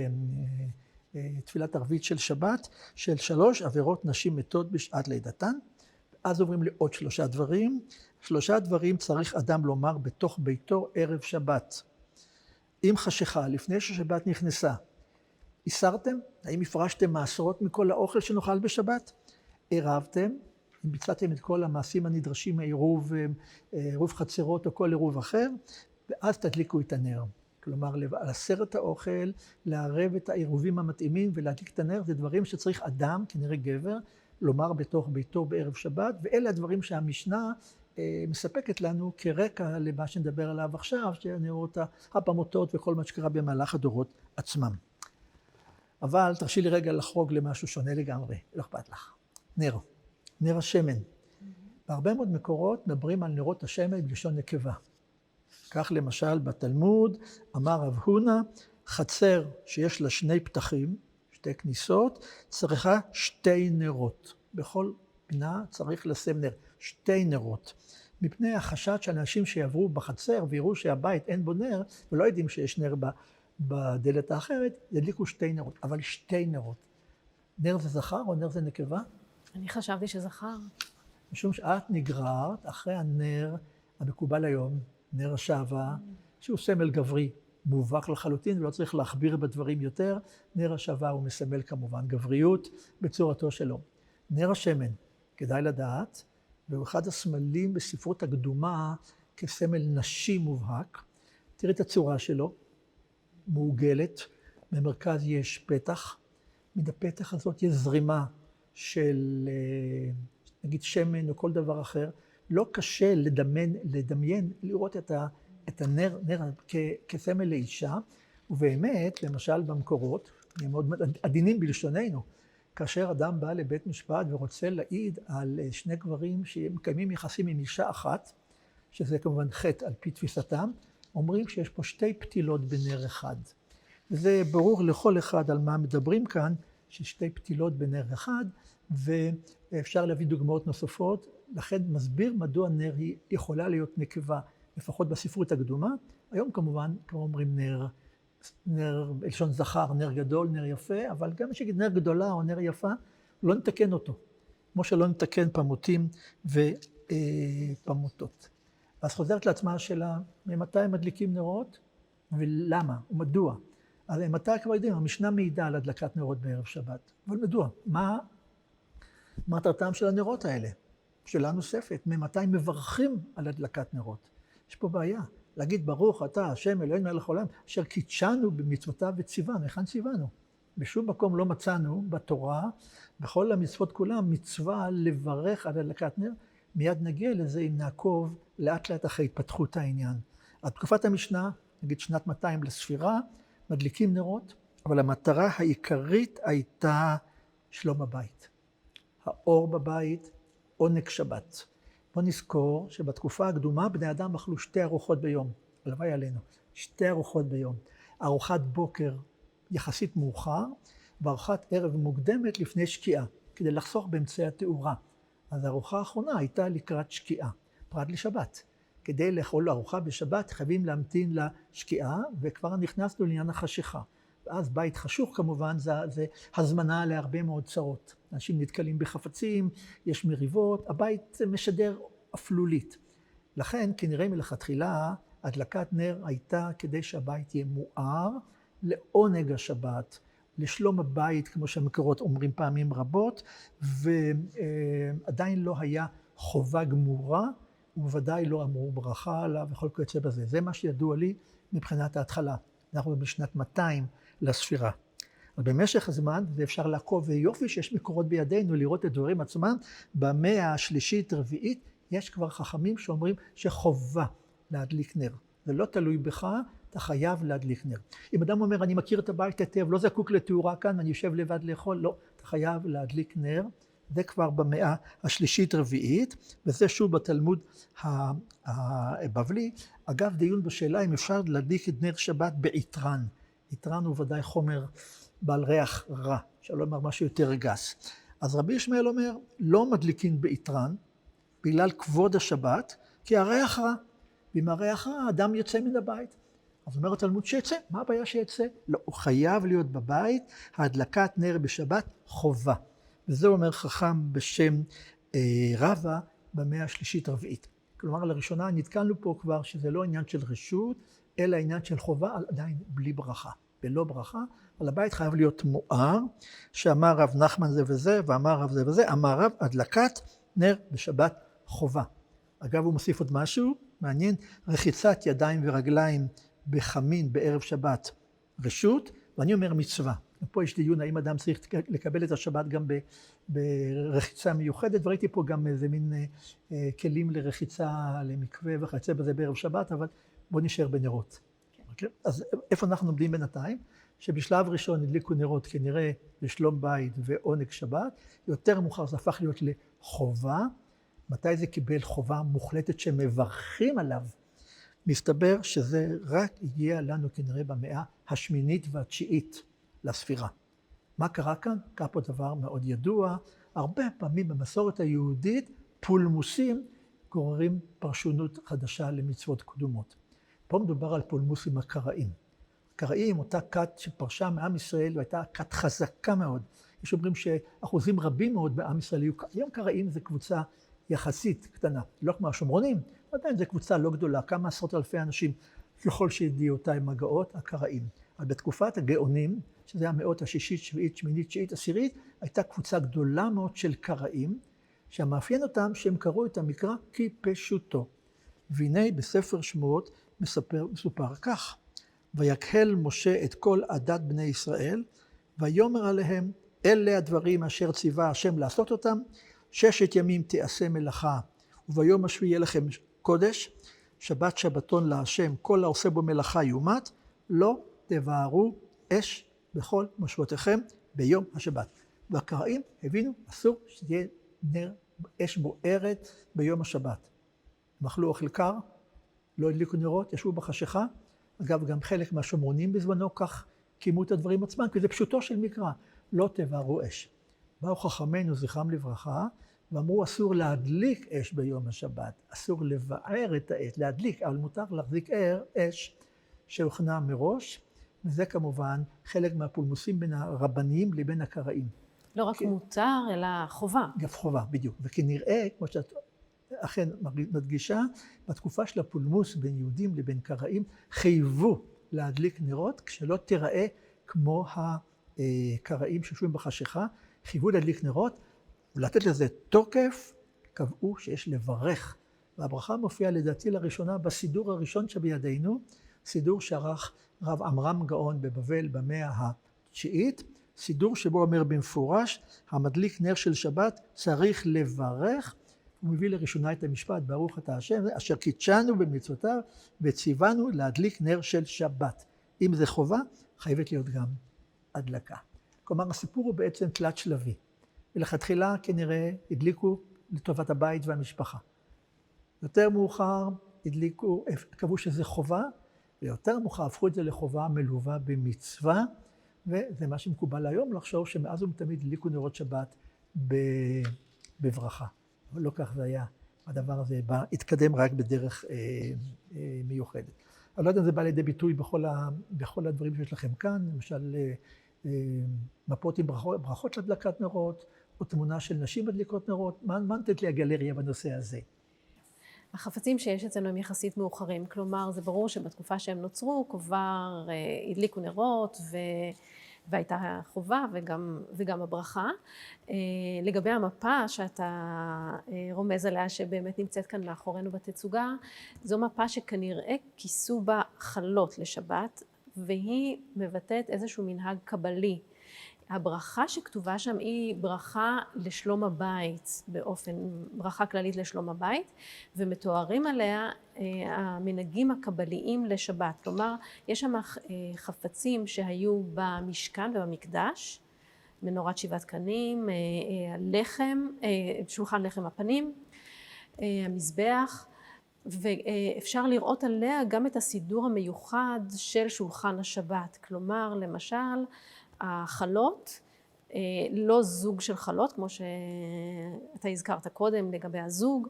תפילת ערבית של שבת, של 3 עבירות נשים מתות בשעת לידתן. אז עוברים לעוד 3 דברים. 3 דברים צריך אדם לומר בתוך ביתו ערב שבת. אם חשיכה, לפני ששבת נכנסה, איסרתם? האם הפרשתם מעשרות מכל האוכל שנאכל בשבת? עירבתם? אם ביצעתם את כל המעשים הנדרשים, עירוב חצרות או כל עירוב אחר, ואז תדליקו את הנר. כלומר, לאסר את האוכל, לערב את העירובים המתאימים ולהדליק את הנר, זה דברים שצריך אדם, כנראה גבר, לומר בתוך ביתו בערב שבת, ואלה הדברים שהמשנה מספקת לנו כרקע למה שנדבר עליו עכשיו, שנראות הפמותות וכל מה שקרה במהלך הדורות עצמם. אבל תרשי לי רגע לחרוג למשהו שונה לגמרי, לא אכפת לך. נר השמן. בהרבה מאוד מקורות מדברים על נרות השמן בלשון נקבה. כך למשל בתלמוד אמר רב הונא, חצר שיש לה 2 פתחים, 2 כניסות, צריכה 2 נרות. בכל פינה צריך לשים נר, 2 נרות. מפני החשד של אנשים שיעברו בחצר ויראו שהבית אין בו נר, ולא יודעים שיש נר בדלת האחרת, ידליקו 2 נרות, אבל 2 נרות. נר זה זכר או נר זה נקבה? אני חשבתי שזכר. משום שאת נגררת אחרי הנר המקובל היום, נר השבה, שהוא סמל גברי, מובהק לחלוטין, ולא צריך להכביר בדברים יותר. נר השבה הוא מסמל כמובן גבריות בצורתו שלו. נר השמן, כדאי לדעת, והוא אחד הסמלים בספרות הקדומה כסמל נשי מובהק. תראי את הצורה שלו, מעוגלת, במרכז יש פתח, מן הפתח הזאת יש זרימה של נגיד שמן או כל דבר אחר. לא קשה לדמיין, לראות את הנר כסמל לאישה, ובאמת, למשל במקורות, הם מאוד עדינים בלשוננו, כאשר אדם בא לבית משפט ורוצה להעיד על 2 גברים שמקיימים יחסים עם אישה אחת, שזה כמובן חטא על פי תפיסתם, אומרים שיש פה 2 פתילות בנר אחד. וזה ברור לכל אחד על מה מדברים כאן, ש2 פתילות בנר אחד, ואפשר להביא דוגמאות נוספות, לכן מסביר מדוע נר היא יכולה להיות נקבה, לפחות בספרות הקדומה. היום כמובן, כמו אומרים נר בלשון זכר, נר גדול, נר יפה, אבל גם שיגיד נר גדולה או נר יפה, לא נתקן אותו. כמו שלא נתקן פמותים ופמותות. אז חוזרת לעצמה השאלה, ממתי מדליקים נרות ולמה ומדוע? אז מתי כבר יודעים, המשנה מעידה על הדלקת נרות בערב שבת. אבל מדוע? מה מטרתם של הנרות האלה? שאלה נוספת, ממתי מברכים על הדלקת נרות? יש פה בעיה. להגיד ברוך אתה השם אלוהינו מלך העולם, אשר קידשנו במצוותיו וציוונו. היכן ציוונו? בשום מקום לא מצאנו בתורה, בכל המצוות כולם, מצווה לברך על הדלקת נר. מיד נגיע לזה אם נעקוב לאט לאט אחרי התפתחות העניין. עד תקופת המשנה, נגיד שנת 200 לספירה, מדליקים נרות, אבל המטרה העיקרית הייתה שלום הבית. האור בבית, עונג שבת. בוא נזכור שבתקופה הקדומה בני אדם אכלו 2 ארוחות ביום. הלוואי עלינו, 2 ארוחות ביום. ארוחת בוקר יחסית מאוחר, וארוחת ערב מוקדמת לפני שקיעה, כדי לחסוך באמצעי התאורה. אז הארוחה האחרונה הייתה לקראת שקיעה, פרט לשבת. כדי לאכול ארוחה בשבת חייבים להמתין לשקיעה, וכבר נכנסנו לעניין החשיכה. ואז בית חשוך כמובן זה הזמנה להרבה מאוד צרות. אנשים נתקלים בחפצים, יש מריבות, הבית משדר אפלולית. לכן כנראה מלכתחילה הדלקת נר הייתה כדי שהבית יהיה מואר לעונג השבת, לשלום הבית כמו שהמקורות אומרים פעמים רבות, ועדיין לא היה חובה גמורה, ובוודאי לא אמרו ברכה עליו וכל כיוצא בזה. זה מה שידוע לי מבחינת ההתחלה. אנחנו בשנת 200 לספירה. אבל במשך הזמן, ואפשר לעקוב ויופי שיש מקורות בידינו לראות את דברים עצמם, במאה השלישית, רביעית, יש כבר חכמים שאומרים שחובה להדליק נר. זה לא תלוי בך, אתה חייב להדליק נר. אם אדם אומר, אני מכיר את הבית היטב, לא זקוק לתאורה כאן, אני יושב לבד לאכול, לא, אתה חייב להדליק נר. זה כבר במאה השלישית-רביעית, וזה שוב בתלמוד הבבלי. אגב, דיון בשאלה אם אפשר להדליק את נר שבת בעיטרן. עיטרן הוא ודאי חומר בעל ריח רע, שלא לומר משהו יותר גס. אז רבי ישמעאל אומר, לא מדליקים בעיטרן, בגלל כבוד השבת, כי הריח רע. ואם הריח רע, האדם יוצא מן הבית. אז אומר התלמוד שיצא, מה הבעיה שיצא? לא, הוא חייב להיות בבית, ההדלקת נר בשבת חובה. וזה אומר חכם בשם רבא במאה השלישית-רביעית. כלומר, לראשונה נתקלנו פה כבר שזה לא עניין של רשות, אלא עניין של חובה, עדיין בלי ברכה. בלא ברכה, על הבית חייב להיות מואר, שאמר רב נחמן זה וזה, ואמר רב זה וזה, אמר רב הדלקת נר בשבת חובה. אגב, הוא מוסיף עוד משהו מעניין, רחיצת ידיים ורגליים בחמין בערב שבת רשות, ואני אומר מצווה. פה יש דיון האם אדם צריך לקבל את השבת גם ברחיצה מיוחדת, וראיתי פה גם איזה מין כלים לרחיצה למקווה וכיוצא בזה בערב שבת, אבל בוא נשאר בנרות. Okay. אז איפה אנחנו עומדים בינתיים? שבשלב ראשון הדליקו נרות כנראה לשלום בית ועונג שבת, יותר מאוחר זה הפך להיות לחובה. מתי זה קיבל חובה מוחלטת שמברכים עליו? מסתבר שזה רק הגיע לנו כנראה במאה השמינית והתשיעית לספירה. מה קרה כאן? קרה פה דבר מאוד ידוע. הרבה פעמים במסורת היהודית פולמוסים גוררים פרשנות חדשה למצוות קדומות. פה מדובר על פולמוסים הקראים. הקראים, אותה כת שפרשה מעם ישראל, והייתה כת חזקה מאוד. יש אומרים שאחוזים רבים מאוד בעם ישראל היו. היום קראים זה קבוצה יחסית קטנה, לא כמו השומרונים, עדיין זו קבוצה לא גדולה, כמה עשרות אלפי אנשים, ככל שידיעותיי מגעות, הקראים. אבל בתקופת הגאונים, שזה המאות השישית, שביעית, שמינית, תשיעית, עשירית, הייתה קבוצה גדולה מאוד של קראים, שהמאפיין אותם שהם קראו את המקרא כפשוטו. והנה בספר שמות מסופר כך, ויקהל משה את כל עדת בני ישראל, ויאמר עליהם, אלה הדברים אשר ציווה השם לעשות אותם, 6 ימים תעשה מלאכה, וביום השביעי יהיה לכם קודש, שבת שבתון להשם, כל העושה בו מלאכה יומת, לא תבערו אש בכל מושבותיכם ביום השבת. והקראים הבינו, אסור שתהיה נר אש בוערת ביום השבת. הם אכלו אוכל קר, לא הדליקו נרות, ישבו בחשיכה. אגב, גם חלק מהשומרונים בזמנו כך קיימו את הדברים עצמם, כי זה פשוטו של מקרא, לא תבערו אש. באו חכמינו, זכרם לברכה, ואמרו אסור להדליק אש ביום השבת, אסור לבער את האש, להדליק, אבל מותר להחזיק אש שהוכנה מראש, וזה כמובן חלק מהפולמוסים בין הרבניים לבין הקראים. לא רק מותר, אלא חובה. גם חובה, בדיוק. וכנראה, כמו שאת אכן מדגישה, בתקופה של הפולמוס בין יהודים לבין קראים, חייבו להדליק נרות, כשלא תיראה כמו הקראים שיושבים בחשיכה, חייבו להדליק נרות, ולתת לזה תוקף, קבעו שיש לברך. והברכה מופיעה לדעתי לראשונה בסידור הראשון שבידינו, סידור שערך רב עמרם גאון בבבל במאה התשיעית, סידור שבו אומר במפורש, המדליק נר של שבת צריך לברך, הוא מביא לראשונה את המשפט, ברוך אתה השם, אשר קידשנו במצוותיו וציוונו להדליק נר של שבת. אם זה חובה, חייבת להיות גם הדלקה. כלומר, הסיפור הוא בעצם תלת שלבי. ולכתחילה כנראה הדליקו לטובת הבית והמשפחה. יותר מאוחר הדליקו, קבעו שזה חובה, ויותר מאוחר הפכו את זה לחובה מלווה במצווה, וזה מה שמקובל היום לחשוב שמאז ומתמיד הדליקו נרות שבת בברכה. אבל לא כך זה היה. הדבר הזה התקדם רק בדרך מיוחדת. אני לא יודע אם זה בא לידי ביטוי בכל הדברים שיש לכם כאן, למשל מפות עם ברכות של הדלקת נרות, או תמונה של נשים מדליקות נרות. מה נותנת לי הגלריה בנושא הזה? החפצים שיש אצלנו הם יחסית מאוחרים, כלומר זה ברור שבתקופה שהם נוצרו כבר הדליקו נרות והייתה חובה וגם הברכה. לגבי המפה שאתה רומז עליה שבאמת נמצאת כאן מאחורינו בתצוגה, זו מפה שכנראה כיסו בה חלות לשבת, והיא מבטאת איזשהו מנהג קבלי. הברכה שכתובה שם היא ברכה לשלום הבית, ברכה כללית לשלום הבית, ומתוארים עליה המנהגים הקבליים לשבת. כלומר, יש שם חפצים שהיו במשכן ובמקדש, מנורת שבעת קנים, הלחם, שולחן לחם הפנים, המזבח, ואפשר לראות עליה גם את הסידור המיוחד של שולחן השבת. כלומר, למשל, החלות, לא זוג של חלות, כמו שאתה הזכרת קודם לגבי הזוג,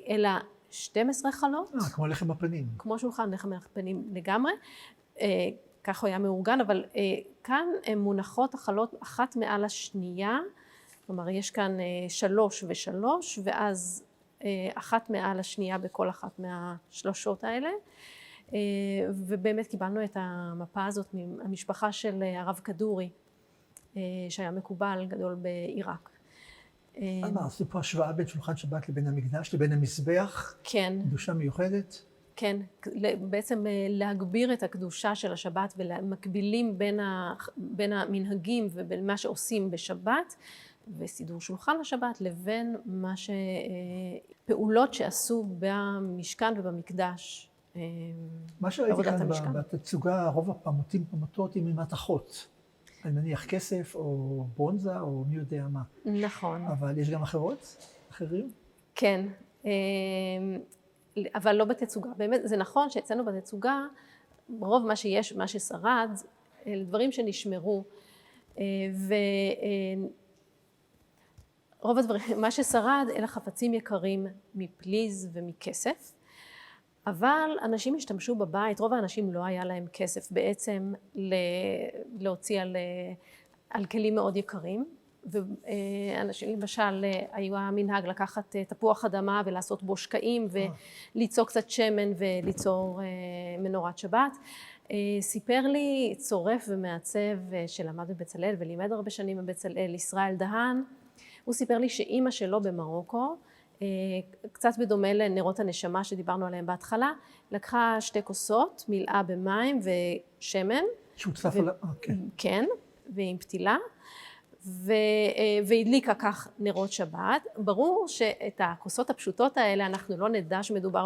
אלא 12 חלות. כמו לחם הפנים. כמו שולחן לחם הפנים לגמרי. כך הוא היה מאורגן, אבל כאן הן מונחות החלות אחת מעל השנייה, כלומר יש כאן 3 ו3, ואז אחת מעל השנייה בכל אחת מהשלושות האלה, ובאמת קיבלנו את המפה הזאת מהמשפחה של הרב כדורי, שהיה מקובל גדול בעיראק. מה, עשו פה השוואה בין שולחן שבת לבין המקדש, לבין המזבח? כן. קדושה מיוחדת? כן, בעצם להגביר את הקדושה של השבת ומקבילים בין המנהגים ובין מה שעושים בשבת וסידור שולחן השבת לבין פעולות שעשו במשכן ובמקדש. מה שראיתי כאן בתצוגה, רוב הפעמותות עם מתכות. אני מניח כסף או ברונזה או מי יודע מה. נכון. אבל יש גם אחרים? כן. אבל לא בתצוגה. באמת, זה נכון שאצלנו בתצוגה, רוב מה שיש, מה ששרד, אלה דברים שנשמרו, ורוב הדברים, מה ששרד, אלה חפצים יקרים מפליז ומכסף, אבל אנשים השתמשו בבית, רוב האנשים לא היה להם כסף בעצם להוציא על כלים מאוד יקרים, ואנשים למשל היה מנהג לקחת תפוח אדמה ולעשות בו שקעים וליצור קצת שמן וליצור מנורת שבת. סיפר לי צורף ומעצב שלמד בבצלאל ולימד הרבה שנים בבצלאל, ישראל דהן, הוא סיפר לי שאימא שלו במרוקו, קצת בדומה לנרות הנשמה שדיברנו עליהם בהתחלה, לקחה 2 כוסות, מילאה במים ושמן. שהוצף על... כן, ועם פתילה. והדליקה כך נרות שבת. ברור שאת הכוסות הפשוטות האלה אנחנו לא נדע שמדובר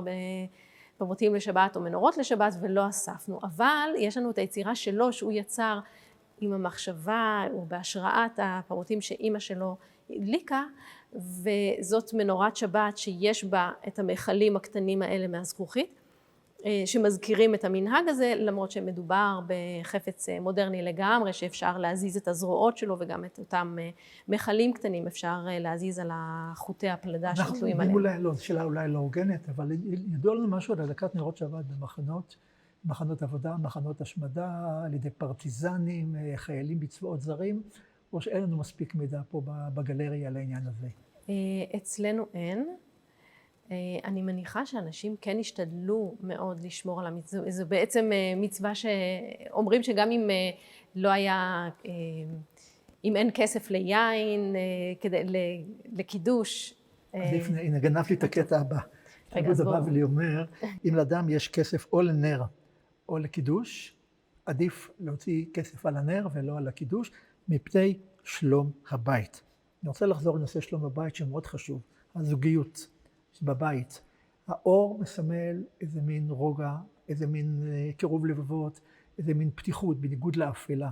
בפמותים לשבת או מנורות לשבת ולא אספנו, אבל יש לנו את היצירה שלו שהוא יצר עם המחשבה או בהשראת הפמותים שאימא שלו הדליקה, וזאת מנורת שבת שיש בה את המכלים הקטנים האלה מהזכוכית, שמזכירים את המנהג הזה, למרות שמדובר בחפץ מודרני לגמרי, שאפשר להזיז את הזרועות שלו, וגם את אותם מכלים קטנים אפשר להזיז על חוטי הפלדה שתלויים עליהם. לא, זו שאלה אולי לא הוגנת, אבל ידוע לנו משהו על הדלקת נרות שבת במחנות עבודה, מחנות השמדה, על ידי פרטיזנים, חיילים בצבאות זרים, או שאין לנו מספיק מידע פה בגלריה על העניין הזה? אצלנו אין. אני מניחה שאנשים כן השתדלו מאוד לשמור על המצווה. זו בעצם מצווה שאומרים שגם אם לא היה, אם אין כסף ליין, לקידוש. הנה, גנב לי את הקטע הבא. רגע, אז בוא. הבבלי אומר, אם לאדם יש כסף או לנר או לקידוש, עדיף להוציא כסף על הנר ולא על הקידוש, מפני שלום הבית. אני רוצה לחזור לנושא שלום הבית שמאוד חשוב, הזוגיות. בבית. האור מסמל איזה מין רוגע, איזה מין קירוב לבבות, איזה מין פתיחות, בניגוד לאפלה.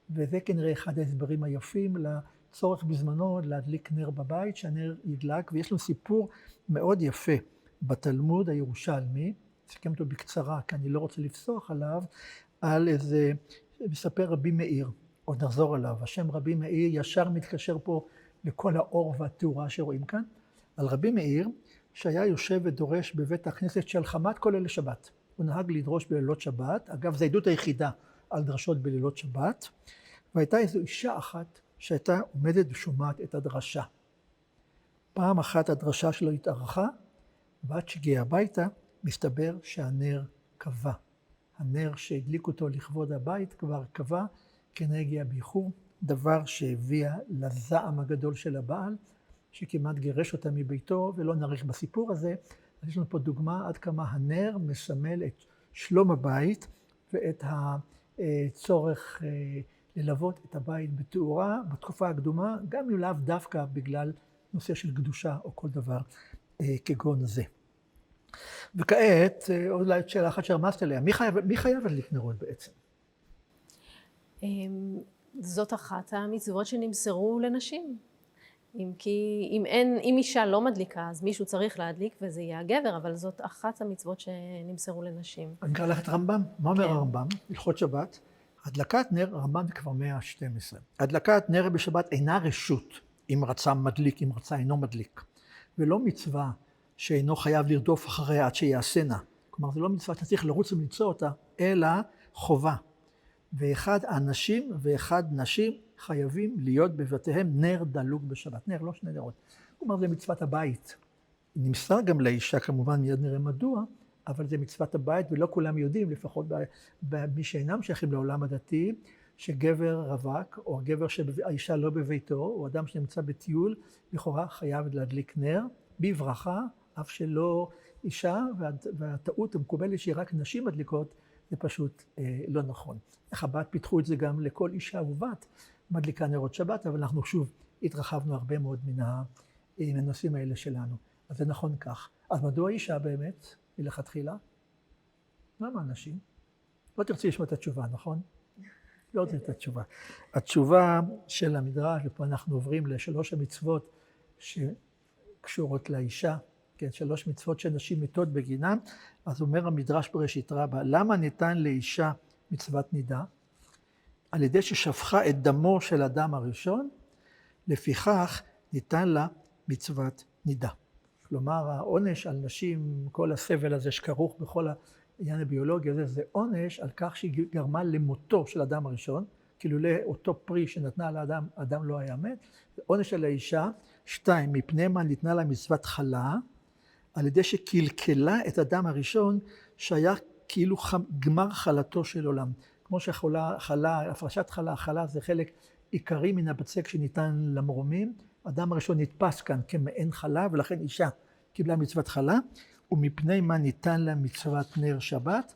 וזה כנראה אחד ההסברים היפים לצורך בזמנו להדליק נר בבית, שהנר ידלק, ויש לנו סיפור מאוד יפה בתלמוד הירושלמי, נסכם אותו בקצרה, כי אני לא רוצה לפסוח עליו, על איזה, מספר רבי מאיר, עוד נחזור עליו, השם רבי מאיר ישר מתקשר פה לכל האור והתאורה שרואים כאן, על רבי מאיר, שהיה יושב ודורש בבית הכנסת של חמת כל ליל שבת. הוא נהג לדרוש בלילות שבת, אגב, זו העדות היחידה על דרשות בלילות שבת, והייתה איזו אישה אחת שהייתה עומדת ושומעת את הדרשה. פעם אחת הדרשה שלו התארכה, ועד שהגיע הביתה, מסתבר שהנר קבע. הנר שהדליק אותו לכבוד הבית כבר קבע, כנראה הגיע באיחור, דבר שהביא לזעם הגדול של הבעל, שכמעט גירש אותה מביתו, ולא נאריך בסיפור הזה. אז יש לנו פה דוגמה עד כמה הנר מסמל את שלום הבית, ואת הצורך ללוות את הבית בתאורה בתקופה הקדומה, גם אם לאו דווקא בגלל נושא של קדושה או כל דבר כגון זה. וכעת, אולי שאלה אחת שרמזת עליה, מי חייב להדליק נרות בעצם? זאת אחת המצוות שנמסרו לנשים. אם אישה לא מדליקה, אז מישהו צריך להדליק וזה יהיה הגבר, אבל זאת אחת המצוות שנמסרו לנשים. אני אקרא לך את רמב"ם. מה אומר הרמב"ם? הלכות שבת. הדלקת נר, הרמב"ם זה כבר 112. הדלקת נר בשבת אינה רשות, אם רצה מדליק, אם רצה אינו מדליק. ולא מצווה שאינו חייב לרדוף אחריה עד שיעשנה. כלומר, זה לא מצווה שאתה צריך לרוץ ולמצוא אותה, אלא חובה. ואחד אנשים ואחד נשים חייבים להיות בבתיהם נר דלוק בשבת. נר, לא שני נרות. כלומר, זה מצוות הבית. נמסר גם לאישה, כמובן, מיד נראה מדוע, אבל זה מצוות הבית, ולא כולם יודעים, לפחות מי שאינם שייכים לעולם הדתי, שגבר רווק, או גבר שהאישה לא בביתו, או אדם שנמצא בטיול, לכאורה חייב להדליק נר, בברכה, אף שלא אישה, והטעות המקובלת שהיא רק נשים מדליקות, זה פשוט לא נכון. חב"ד פיתחו את זה גם לכל אישה ובת, מדליקה נרות שבת, אבל אנחנו שוב התרחבנו הרבה מאוד מן הנושאים האלה שלנו. אז זה נכון כך. אז מדוע אישה באמת, מלכתחילה? למה אנשים? לא תרצי לשמוע את התשובה, נכון? לא רוצה את התשובה. התשובה של המדרש, ופה אנחנו עוברים לשלוש המצוות שקשורות לאישה, כן, 3 מצוות שנשים מתות בגינם, אז אומר המדרש בראשית רבה, למה ניתן לאישה מצוות נידה? על ידי ששפכה את דמו של אדם הראשון, לפיכך ניתן לה מצוות נידה. כלומר, העונש על נשים, כל הסבל הזה שכרוך בכל העניין הביולוגי הזה, זה עונש על כך שהיא גרמה למותו של אדם הראשון, כאילו לאותו פרי שנתנה לאדם, אדם לא היה מת, זה עונש על האישה. 2, מפני מה ניתנה לה מצוות חלה, על ידי שקלקלה את אדם הראשון, שהיה כאילו גמר חלתו של עולם. כמו שחלה, הפרשת חלה, חלה זה חלק עיקרי מן הבצק שניתן למרומים. אדם הראשון נתפס כאן כמעין חלה, ולכן אישה קיבלה מצוות חלה, ומפני מה ניתן לה מצוות נר שבת,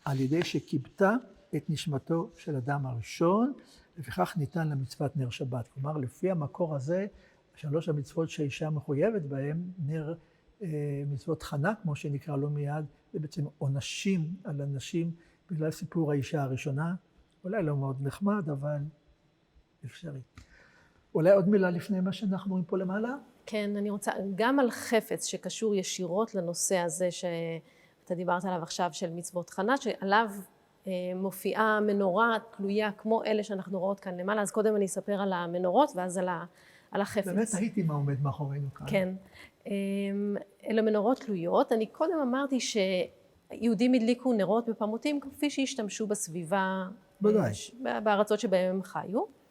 על ידי שכיבתה את נשמתו של אדם הראשון, לפיכך ניתן לה מצוות נר שבת. כלומר, לפי המקור הזה, 3 המצוות שהאישה מחויבת בהן, נר מצוות חנה, כמו שנקרא לא מיד, זה בעצם עונשים על אנשים בגלל סיפור האישה הראשונה. אולי לא מאוד נחמד, אבל אפשרי. אולי עוד מילה לפני מה שאנחנו רואים פה למעלה? כן, אני רוצה, גם על חפץ שקשור ישירות לנושא הזה שאתה דיברת עליו עכשיו של מצוות חנה, שעליו מופיעה מנורה תלויה כמו אלה שאנחנו רואות כאן למעלה, אז קודם אני אספר על המנורות ואז על החפץ. באמת הייתי מה עומד מאחורינו כאן. כן. אלה מנורות תלויות. אני קודם אמרתי שיהודים הדליקו נרות בפמוטים כפי שהשתמשו בסביבה, בארצות שבהם הם חיו.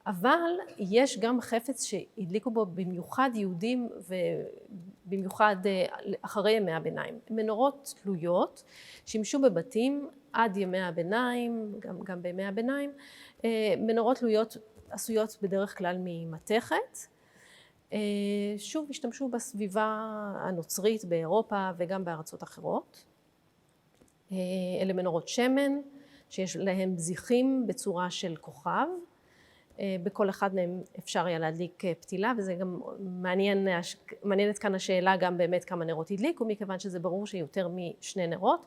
אבל יש גם חפץ שהדליקו בו במיוחד יהודים ובמיוחד אחרי ימי הביניים. מנורות תלויות, שימשו בבתים עד ימי הביניים, גם בימי הביניים. מנורות תלויות עשויות בדרך כלל ממתכת. שוב, השתמשו בסביבה הנוצרית באירופה וגם בארצות אחרות. אלה מנורות שמן, שיש להם זיכים בצורה של כוכב. בכל אחד מהם אפשר היה להדליק פתילה, וזה גם מעניינת כאן השאלה גם באמת כמה נרות הדליקו, מכיוון שזה ברור שיותר מ2 נרות.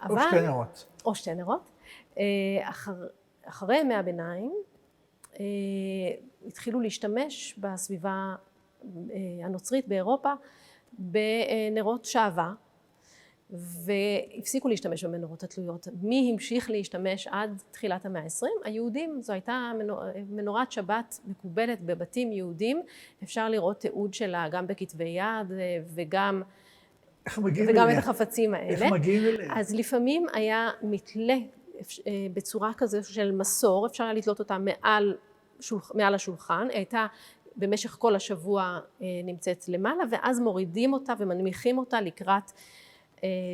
או 2 נרות. או 2 נרות. אחרי ימי הביניים, התחילו להשתמש בסביבה הנוצרית באירופה בנרות שעווה, והפסיקו להשתמש במנורות התלויות. מי המשיך להשתמש עד תחילת המאה ה-20? היהודים. זו הייתה מנורת שבת מקובלת בבתים יהודים. אפשר לראות תיעוד שלה גם בכתבי יד וגם את החפצים האלה. איך מגיעים אליה? אז לפעמים היה מתלה בצורה כזו של מסור, אפשר היה לתלות אותה מעל השולחן, הייתה במשך כל השבוע נמצאת למעלה, ואז מורידים אותה ומנמיכים אותה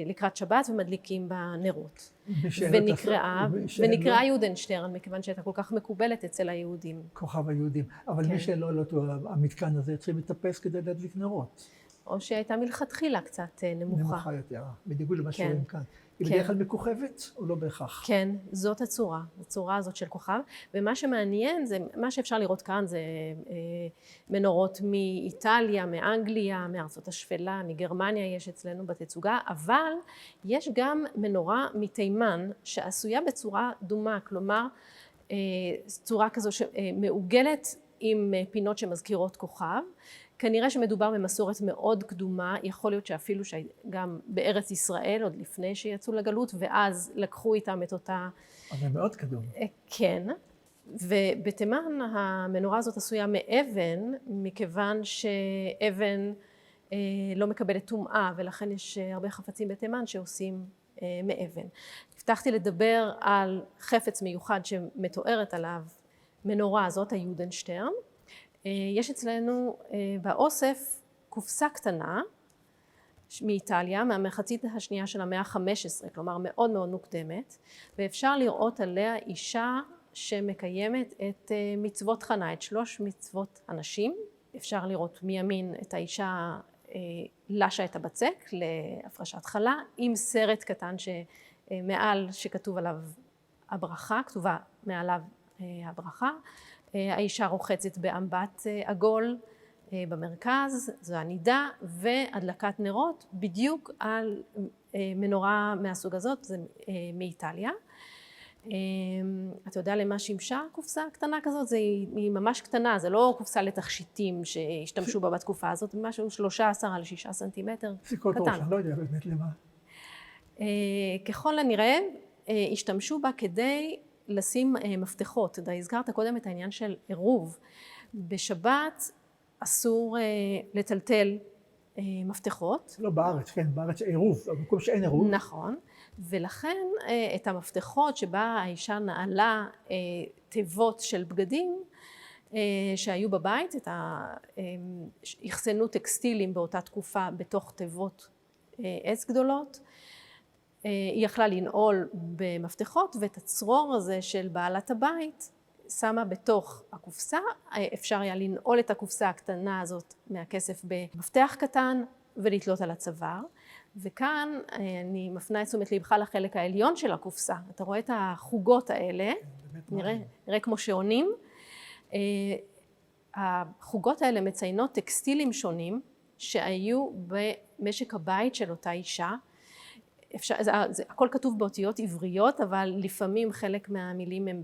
לקראת שבת ומדליקים בנרות. ונקראה יודנשטרן, מכיוון שהייתה כל כך מקובלת אצל היהודים. כוכב היהודים. אבל מי שלא המתקן הזה צריכים לטפס כדי להדליק נרות. או שהייתה מלכתחילה קצת נמוכה. נמוכה יותר, בניגוד למה שרואים כאן. היא בדרך כלל מכוכבת או לא בהכרח? כן, זאת הצורה הזאת של כוכב, ומה שמעניין זה, מה שאפשר לראות כאן זה מנורות מאיטליה, מאנגליה, מארצות השפלה, מגרמניה יש אצלנו בתצוגה, אבל יש גם מנורה מתימן שעשויה בצורה דומה, כלומר צורה כזו שמעוגלת עם פינות שמזכירות כוכב. כנראה שמדובר במסורת מאוד קדומה, יכול להיות שאפילו גם בארץ ישראל, עוד לפני שיצאו לגלות, ואז לקחו איתם את אותה... אבל מאוד קדום. כן, ובתימן המנורה הזאת עשויה מאבן, מכיוון שאבן לא מקבלת טומאה, ולכן יש הרבה חפצים בתימן שעושים מאבן. הבטחתי לדבר על חפץ מיוחד שמתוארת עליו מנורה הזאת, היודנשטרן. יש אצלנו באוסף קופסה קטנה מאיטליה, מהמחצית השנייה של המאה ה-15, כלומר מאוד מאוד מוקדמת, ואפשר לראות עליה אישה שמקיימת את מצוות חנה, את 3 מצוות הנשים. אפשר לראות מימין את האישה לשה את הבצק להפרשת חלה, עם סרט קטן שמעל שכתוב עליו הברכה, כתובה מעליו הברכה. האישה רוחצת באמבט עגול במרכז, זו הנידה, והדלקת נרות בדיוק על מנורה מהסוג הזאת, זה מאיטליה. אתה יודע למה שימשה קופסה קטנה כזאת? היא ממש קטנה, זה לא קופסה לתכשיטים שהשתמשו בה בתקופה הזאת, זה משהו 13 על 6 סנטימטר, זה כל קורש, אני לא יודע באמת למה. ככל הנראה, השתמשו בה כדי לשים מפתחות. אתה הזכרת קודם את העניין של עירוב. בשבת אסור לטלטל מפתחות. לא בארץ, כן, בארץ עירוב, במקום שאין עירוב. נכון, ולכן את המפתחות שבה האישה נעלה תיבות של בגדים שהיו בבית, יחסנו טקסטילים באותה תקופה בתוך תיבות עץ גדולות, היא יכלה לנעול במפתחות, ואת הצרור הזה של בעלת הבית שמה בתוך הקופסה. אפשר היה לנעול את הקופסה הקטנה הזאת מהכסף במפתח קטן ולתלות על הצוואר. וכאן אני מפנה את תשומת לבך לחלק העליון של הקופסה. אתה רואה את החוגות האלה, נראה כמו שעונים. החוגות האלה מציינות טקסטילים שונים שהיו במשק הבית של אותה אישה. הכל כתוב באותיות עבריות, אבל לפעמים חלק מהמילים הם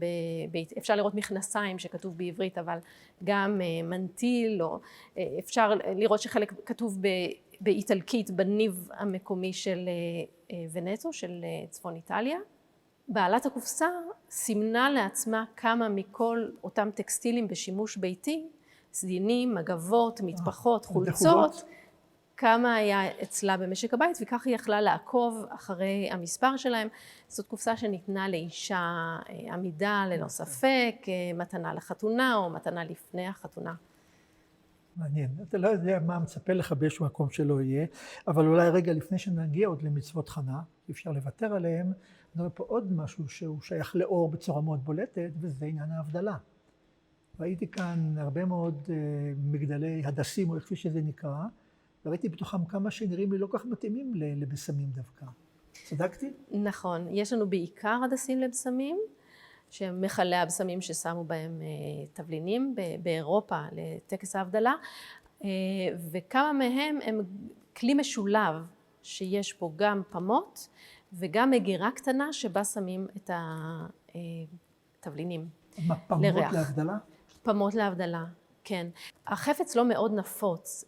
אפשר לראות מכנסיים שכתוב בעברית, אבל גם מנטיל, או אפשר לראות שחלק כתוב באיטלקית בניב המקומי של ונצו, של צפון איטליה. בעלת הקופסה סימנה לעצמה כמה מכל אותם טקסטילים בשימוש ביתי, סדינים, מגבות, מטפחות, חולצות, כמה היה אצלה במשק הבית, וכך היא יכלה לעקוב אחרי המספר שלהם. זאת קופסה שניתנה לאישה עמידה ללא ספק, מתנה לחתונה או מתנה לפני החתונה. מעניין. אתה לא יודע מה מצפה לך באיזשהו מקום שלא יהיה, אבל אולי רגע לפני שנגיע עוד למצוות חנה, אפשר לוותר עליהם, אני רואה פה עוד משהו שהוא שייך לאור בצורה מאוד בולטת, וזה עניין ההבדלה. ראיתי כאן הרבה מאוד מגדלי הדסים, או כפי שזה נקרא, וראיתי בתוכם כמה שנראים לי לא כך מתאימים לבשמים דווקא. צדקתי? נכון. יש לנו בעיקר הדסים לבשמים, שהם מכלי הבשמים ששמו בהם תבלינים באירופה לטקס ההבדלה, וכמה מהם הם כלי משולב שיש פה גם פמות וגם מגירה קטנה שבה שמים את התבלינים לריח. מה, פמות להבדלה? פמות להבדלה, כן. החפץ לא מאוד נפוץ.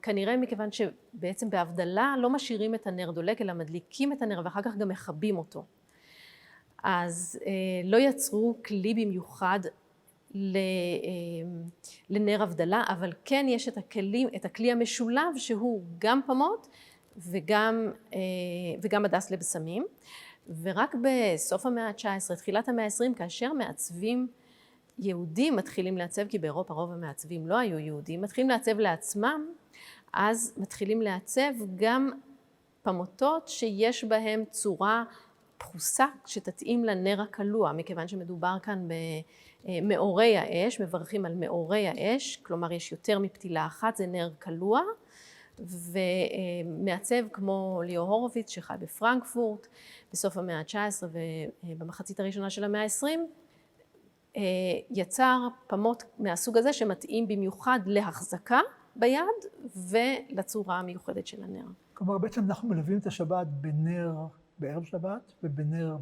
כנראה מכיוון שבעצם בהבדלה לא משאירים את הנר דולק, אלא מדליקים את הנר ואחר כך גם מכבים אותו. אז לא יצרו כלי במיוחד לנר הבדלה, אבל כן יש את הכלי המשולב שהוא גם פמות וגם הדס לבשמים. ורק בסוף המאה ה-19, תחילת המאה ה-20, כאשר מעצבים יהודים מתחילים לעצב, כי באירופה רוב המעצבים לא היו יהודים, מתחילים לעצב לעצמם, אז מתחילים לעצב גם פמותות שיש בהם צורה פחוסה שתתאים לנר הקלוע, מכיוון שמדובר כאן במאורי האש, מברכים על מאורי האש, כלומר יש יותר מפתילה אחת, זה נר קלוע, ומעצב כמו ליאור הורוביץ שחי בפרנקפורט בסוף המאה ה-19 ובמחצית הראשונה של המאה ה-20, יצר פמות מהסוג הזה שמתאים במיוחד להחזקה ביד ולצורה המיוחדת של הנר. כלומר, בעצם אנחנו מלווים את השבת בנר בערב שבת ובנר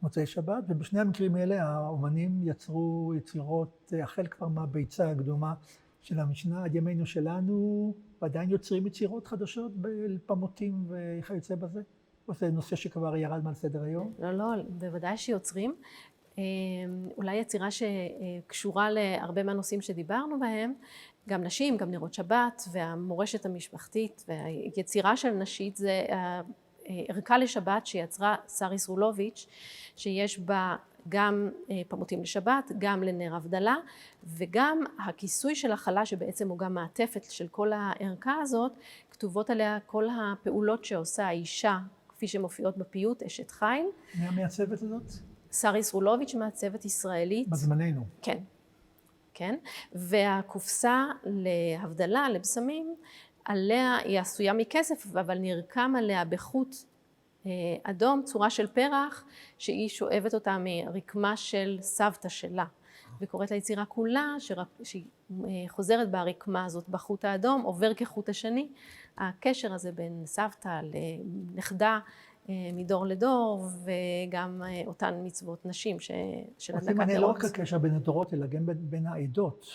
במוצאי שבת, ובשני המקרים האלה האומנים יצרו יצירות החל כבר מהביצה הקדומה של המשנה עד ימינו שלנו, ועדיין יוצרים יצירות חדשות בפמותים וכיוצא בזה? או זה נושא שכבר ירד מעל סדר היום? לא, בוודאי שיוצרים. אולי יצירה שקשורה להרבה מהנושאים שדיברנו בהם, גם נשים, גם נרות שבת והמורשת המשפחתית והיצירה של נשית, זה ערכה לשבת שיצרה שרי סרולוביץ', שיש בה גם פמותים לשבת, גם לנר הבדלה, וגם הכיסוי של החלה שבעצם הוא גם מעטפת של כל הערכה הזאת, כתובות עליה כל הפעולות שעושה האישה כפי שמופיעות בפיוט אשת חיל. מי המעצבת הזאת? שרי סרולוביץ', מעצבת ישראלית. בזמננו. כן, כן. והקופסה להבדלה, לבשמים, עליה היא עשויה מכסף, אבל נרקם עליה בחוט אדום, צורה של פרח, שהיא שואבת אותה מרקמה של סבתא שלה. וקוראת ליצירה כולה, שהיא חוזרת ברקמה הזאת בחוט האדום, עובר כחוט השני. הקשר הזה בין סבתא לנכדה, מדור לדור, וגם אותן מצוות נשים של הדלקת נרות. לא רק הקשר בין הדורות, אלא גם בין העדות.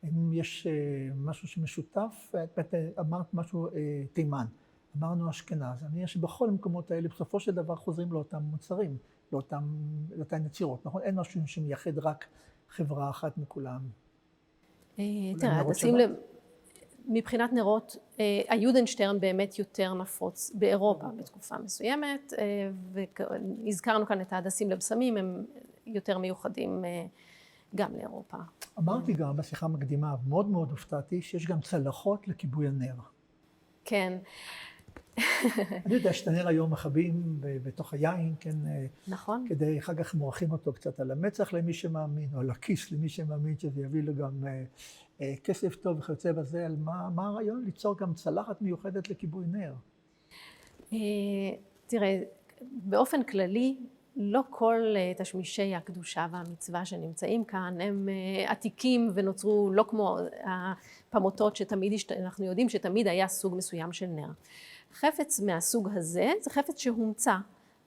אם יש משהו שמשותף, אמרת משהו תימן, אמרנו אשכנז, אני חושב שבכל המקומות האלה בסופו של דבר חוזרים לאותם מוצרים, לאותן יצירות, נכון? אין משהו שמייחד רק חברה אחת מכולם. תראה, תשים לב, מבחינת נרות, היודנשטרן באמת יותר נפוץ באירופה בתקופה מסוימת, והזכרנו כאן את ההדסים לבשמים, הם יותר מיוחדים גם לאירופה. אמרתי גם בשיחה מקדימה, מאוד מאוד הופתעתי, שיש גם צלחות לכיבוי הנר. כן. אני יודע שאת הנר היום מכבים בתוך היין, כן? נכון. כדי אחר כך מורחים אותו קצת על המצח למי שמאמין, או על הכיס למי שמאמין, שזה יביא לו גם כסף טוב וכיוצא בזה. על מה הרעיון? ליצור גם צלחת מיוחדת לכיבוי נר. תראה, באופן כללי, לא כל תשמישי הקדושה והמצווה שנמצאים כאן הם עתיקים ונוצרו לא כמו הפמותות שתמיד, אנחנו יודעים שתמיד היה סוג מסוים של נר. חפץ מהסוג הזה זה חפץ שהומצא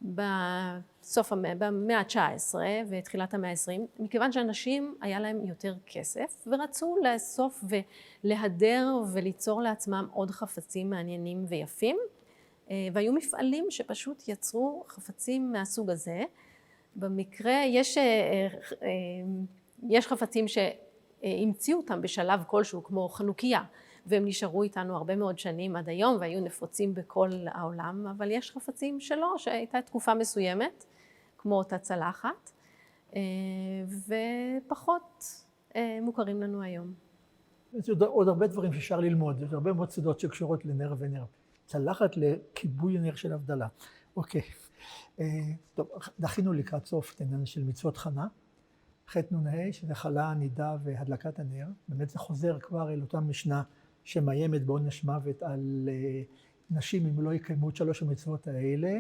במאה ה-19 ותחילת המאה ה-20, מכיוון שאנשים היה להם יותר כסף ורצו לאסוף ולהדר וליצור לעצמם עוד חפצים מעניינים ויפים, והיו מפעלים שפשוט יצרו חפצים מהסוג הזה. במקרה יש חפצים שהמציאו אותם בשלב כלשהו כמו חנוכיה, והם נשארו איתנו הרבה מאוד שנים עד היום והיו נפוצים בכל העולם, אבל יש חפצים שלא, שהייתה תקופה מסוימת, כמו אותה צלחת, ופחות מוכרים לנו היום. יש עוד הרבה דברים שאפשר ללמוד, יש הרבה מאוד סודות שקשורות לנר ונר. צלחת לכיבוי נר של הבדלה. אוקיי. טוב, דחינו לקראת סוף את העניין של מצוות חנה. חטא נ"ה, שזה חלה, נידה והדלקת הנר. באמת זה חוזר כבר אל אותה משנה שמאיימת בעונש מוות על נשים אם לא יקיימו את 3 המצוות האלה.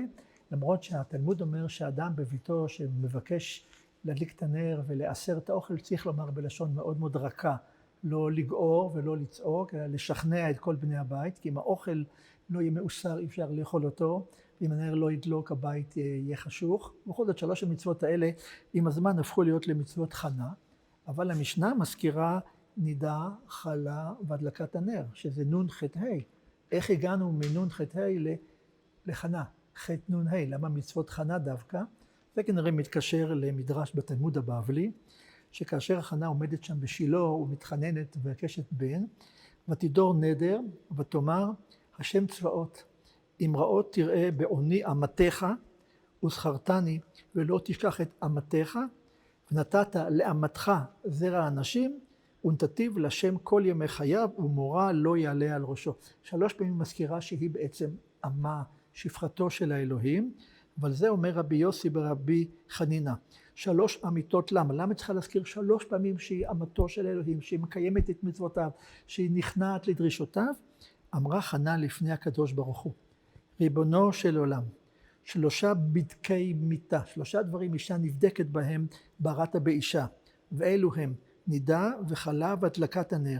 למרות שהתלמוד אומר שאדם בביתו שמבקש להדליק את הנר ולאסר את האוכל, צריך לומר בלשון מאוד מאוד רכה, לא לגעור ולא לצעוק, אלא לשכנע את כל בני הבית, כי אם האוכל לא יהיה מאוסר, אי אפשר לאכול אותו, ואם הנר לא ידלוק, הבית יהיה חשוך. בכל זאת 3 המצוות האלה עם הזמן הפכו להיות למצוות חנה, אבל המשנה מזכירה נידה, חלה והדלקת הנר, שזה נ"ח ה'. איך הגענו מנ"ח ה' לחנה, חטא נ"ה, למה מצוות חנה דווקא? זה כנראה מתקשר למדרש בתלמוד הבבלי, שכאשר חנה עומדת שם בשילה ומתחננת ומבקשת בן, ותדור נדר ותאמר, השם צבאות, אם רעות תראה בעוני אמתך וזכרתני ולא תשכח את אמתך, ונתת לאמתך זרע אנשים, ונתתיו לשם כל ימי חייו ומורה לא יעלה על ראשו. 3 פעמים מזכירה שהיא בעצם אמה, שפחתו של האלוהים, אבל זה אומר רבי יוסי ברבי חנינה. 3 אמיתות למה? למה צריכה להזכיר 3 פעמים שהיא אמתו של האלוהים, שהיא מקיימת את מצוותיו, שהיא נכנעת לדרישותיו? אמרה חנה לפני הקדוש ברוך הוא, ריבונו של עולם, 3 בדקי מיתה, 3 דברים אישה נבדקת בהם בראת באישה, ואלו הם נידה וחלה והדלקת הנר.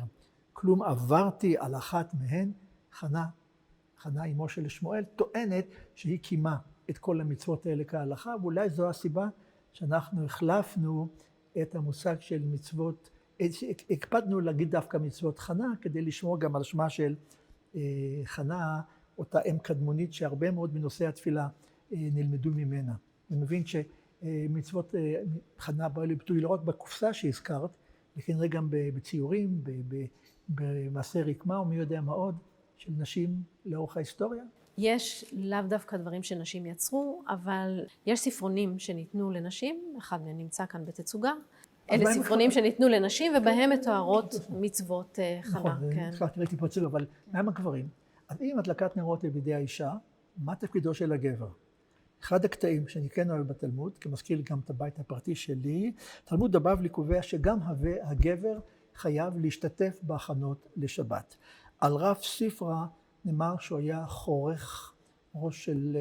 כלום עברתי על אחת מהן. חנה אמו של שמואל, טוענת שהיא קיימה את כל המצוות האלה כהלכה, ואולי זו הסיבה שאנחנו החלפנו את המושג של מצוות, הקפדנו להגיד דווקא מצוות חנה, כדי לשמור גם על שמה של חנה, אותה אם קדמונית שהרבה מאוד מנושאי התפילה נלמדו ממנה. אני מבין שמצוות חנה באה לביטוי לא רק בקופסה שהזכרת, וכנראה גם בציורים, במעשה רקמה ומי יודע מה עוד, של נשים לאורך ההיסטוריה. יש לאו דווקא דברים שנשים יצרו, אבל יש ספרונים שניתנו לנשים, אחד מהם נמצא כאן בתצוגה. אלה ספרונים שניתנו לנשים ובהם מתוארות מצוות חנה. נכון, ראיתי פה צוג, אבל מהם הגברים? אז אם הדלקת נרות היא בידי האישה, מה תפקידו של הגבר? אחד הקטעים שאני כן אוהב בתלמוד, כי מזכיר לי גם את הבית הפרטי שלי, תלמוד הבבלי קובע שגם הגבר חייב להשתתף בהכנות לשבת. על רב ספרא נאמר שהוא היה חורך ראש של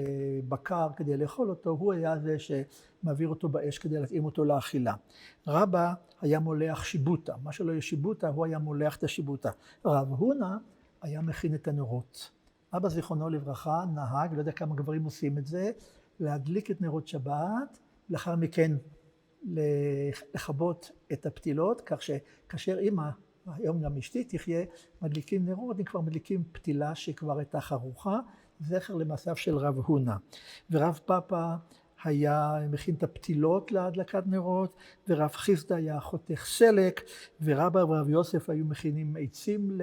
בקר כדי לאכול אותו, הוא היה זה שמעביר אותו באש כדי להתאים אותו לאכילה. רבא היה מולח שיבוטה, מה שלא יהיה שיבוטה, הוא היה מולח את השיבוטה. רב הונא היה מכין את הנרות. אבא זיכרונו לברכה נהג, לא יודע כמה גברים עושים את זה, להדליק את נרות שבת, לאחר מכן לכבות את הפתילות, כך שכאשר אמא, היום גם אשתי תחיה, מדליקים נרות, הם כבר מדליקים פתילה שכבר הייתה חרוכה, זכר למעשיו של רב הונא. ורב פאפא היה מכין את הפתילות להדלקת נרות, ורב חיסדא היה חותך סלק, ורבא ורב יוסף היו מכינים עצים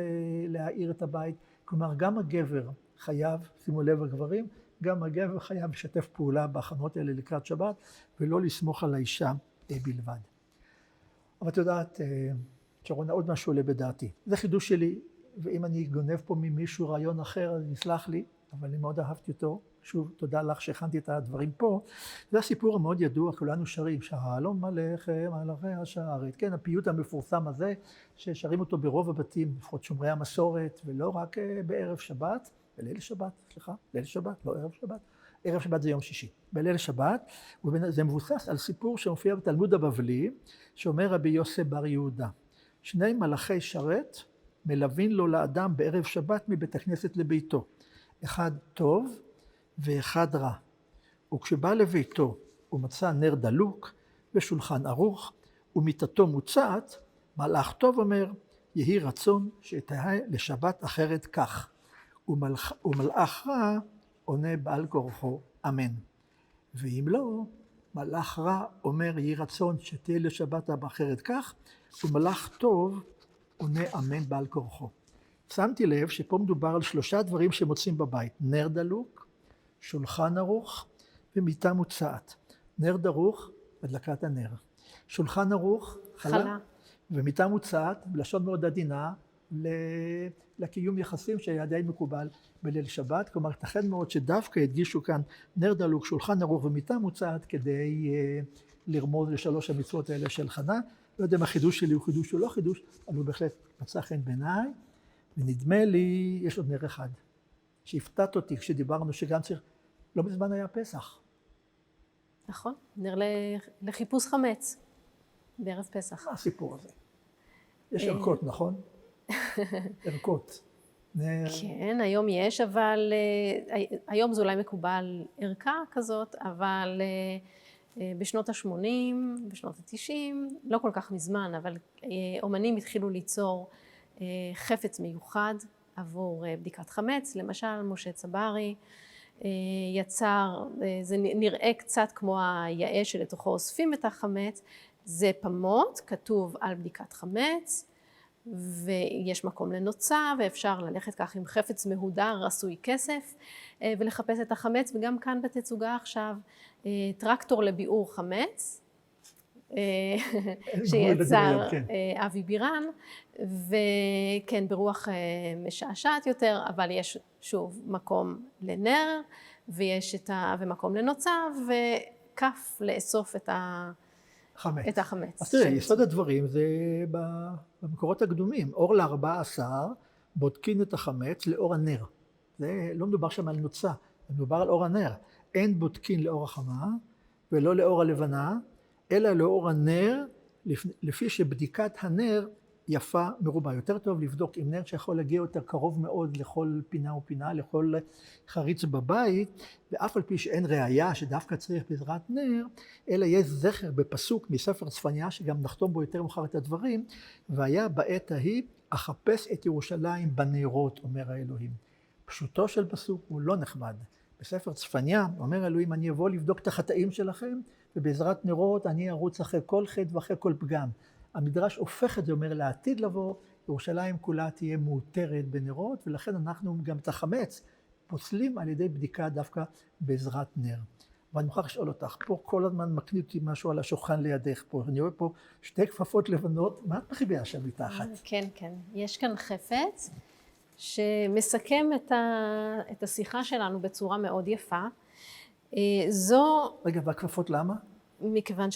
להאיר את הבית. כלומר, גם הגבר חייב, שימו לב הגברים, גם הגבר חייב לשתף פעולה בהכנות האלה לקראת שבת, ולא לסמוך על האישה בלבד. אבל את יודעת, שרונה, עוד משהו עולה בדעתי. זה חידוש שלי, ואם אני גונב פה ממישהו רעיון אחר, אז נסלח לי, אבל אני מאוד אהבתי אותו. שוב, תודה לך שהכנתי את הדברים פה. זה הסיפור המאוד ידוע, כולנו שרים, שלום עליכם, עליכי השערית. כן, הפיוט המפורסם הזה, ששרים אותו ברוב הבתים, לפחות שומרי המסורת, ולא רק בערב שבת, בליל שבת, ליל שבת, לא ערב שבת. ערב שבת זה יום שישי. בליל שבת, זה מבוסס על סיפור שמופיע בתלמוד הבבלי, שאומר רבי יוסף בר יהודה. 2 מלאכי שרת מלווין לו לאדם בערב שבת מבית הכנסת לביתו. אחד טוב ואחד רע. וכשבא לביתו הוא מצא נר דלוק ושולחן ערוך ומיטתו מוצעת, מלאך טוב אומר, יהי רצון שתהא לשבת אחרת כך. ומלאך רע עונה בעל כורחו אמן. ואם לא, מלאך רע אומר יהי רצון שתהיה לשבת אחרת כך, ומלאך טוב עונה אמן בעל כורחו. שמתי לב שפה מדובר על 3 דברים שמוצאים בבית, נר דלוק, שולחן ערוך ומיטה מוצעת. נר דרוך, הדלקת הנר. שולחן ערוך, חלה. ומיטה מוצעת, בלשון מאוד עדינה, לקיום יחסים שעדיין מקובל בליל שבת. כלומר, ייתכן מאוד שדווקא הדגישו כאן נר דלוק, שולחן ערוך ומיטה מוצעת כדי לרמוז ל3 המצוות האלה של חנה. לא יודע אם החידוש שלי הוא חידוש או לא חידוש, אבל הוא בהחלט מצא חן בעיניי. ונדמה לי, יש עוד נר אחד, שהפתעת אותי כשדיברנו שגם צריך, לא מזמן היה פסח. נכון, נר לחיפוש חמץ, בערב פסח. מה הסיפור הזה? יש ערכות, נכון? ערכות. כן, היום יש, אבל היום זה אולי מקובל ערכה כזאת, אבל בשנות ה-80, בשנות ה-90, לא כל כך מזמן, אבל אומנים התחילו ליצור חפץ מיוחד עבור בדיקת חמץ. למשל, משה צברי יצר, זה נראה קצת כמו היאה שלתוכו אוספים את החמץ, זה פמות, כתוב על בדיקת חמץ, ויש מקום לנוצה, ואפשר ללכת כך עם חפץ מהודר, עשוי כסף, ולחפש את החמץ. וגם כאן בתצוגה עכשיו, טרקטור לביעור חמץ, שיצר אבי בירן, וכן, ברוח משעשעת יותר, אבל יש שוב מקום לנר, ומקום לנוצה, וכף לאסוף את החמץ. אז תראה, יסוד הדברים זה במקורות הקדומים. אור ל14 בודקין את החמץ לאור הנר. זה לא מדובר שם על נוצה, מדובר על אור הנר. אין בודקין לאור החמה ולא לאור הלבנה, אלא לאור הנר, לפי שבדיקת הנר יפה מרובה. יותר טוב לבדוק עם נר שיכול להגיע יותר קרוב מאוד לכל פינה ופינה, לכל חריץ בבית, ואף על פי שאין ראיה שדווקא צריך בעזרת נר, אלא יש זכר בפסוק מספר צפניה, שגם נחתום בו יותר מאוחר את הדברים, והיה בעת ההיא אחפש את ירושלים בנרות, אומר האלוהים. פשוטו של פסוק הוא לא נחמד. בספר צפניה אומר אלוהים, אני אבוא לבדוק את החטאים שלכם, ובעזרת נרות אני ארוץ אחרי כל חטא ואחרי כל פגם. המדרש הופך את זה, אומר לעתיד לבוא, ירושלים כולה תהיה מאותרת בנרות, ולכן אנחנו גם את החמץ פוסלים על ידי בדיקה דווקא בעזרת נר. ואני מוכרח לשאול אותך, פה כל הזמן מקנית אותי משהו על השולחן לידך פה, אני רואה פה שתי כפפות לבנות, מה את מחיביה שם מתחת? כן, כן. יש כאן חפץ שמסכם את השיחה שלנו בצורה מאוד יפה. זו... רגע, והכפפות למה? מכיוון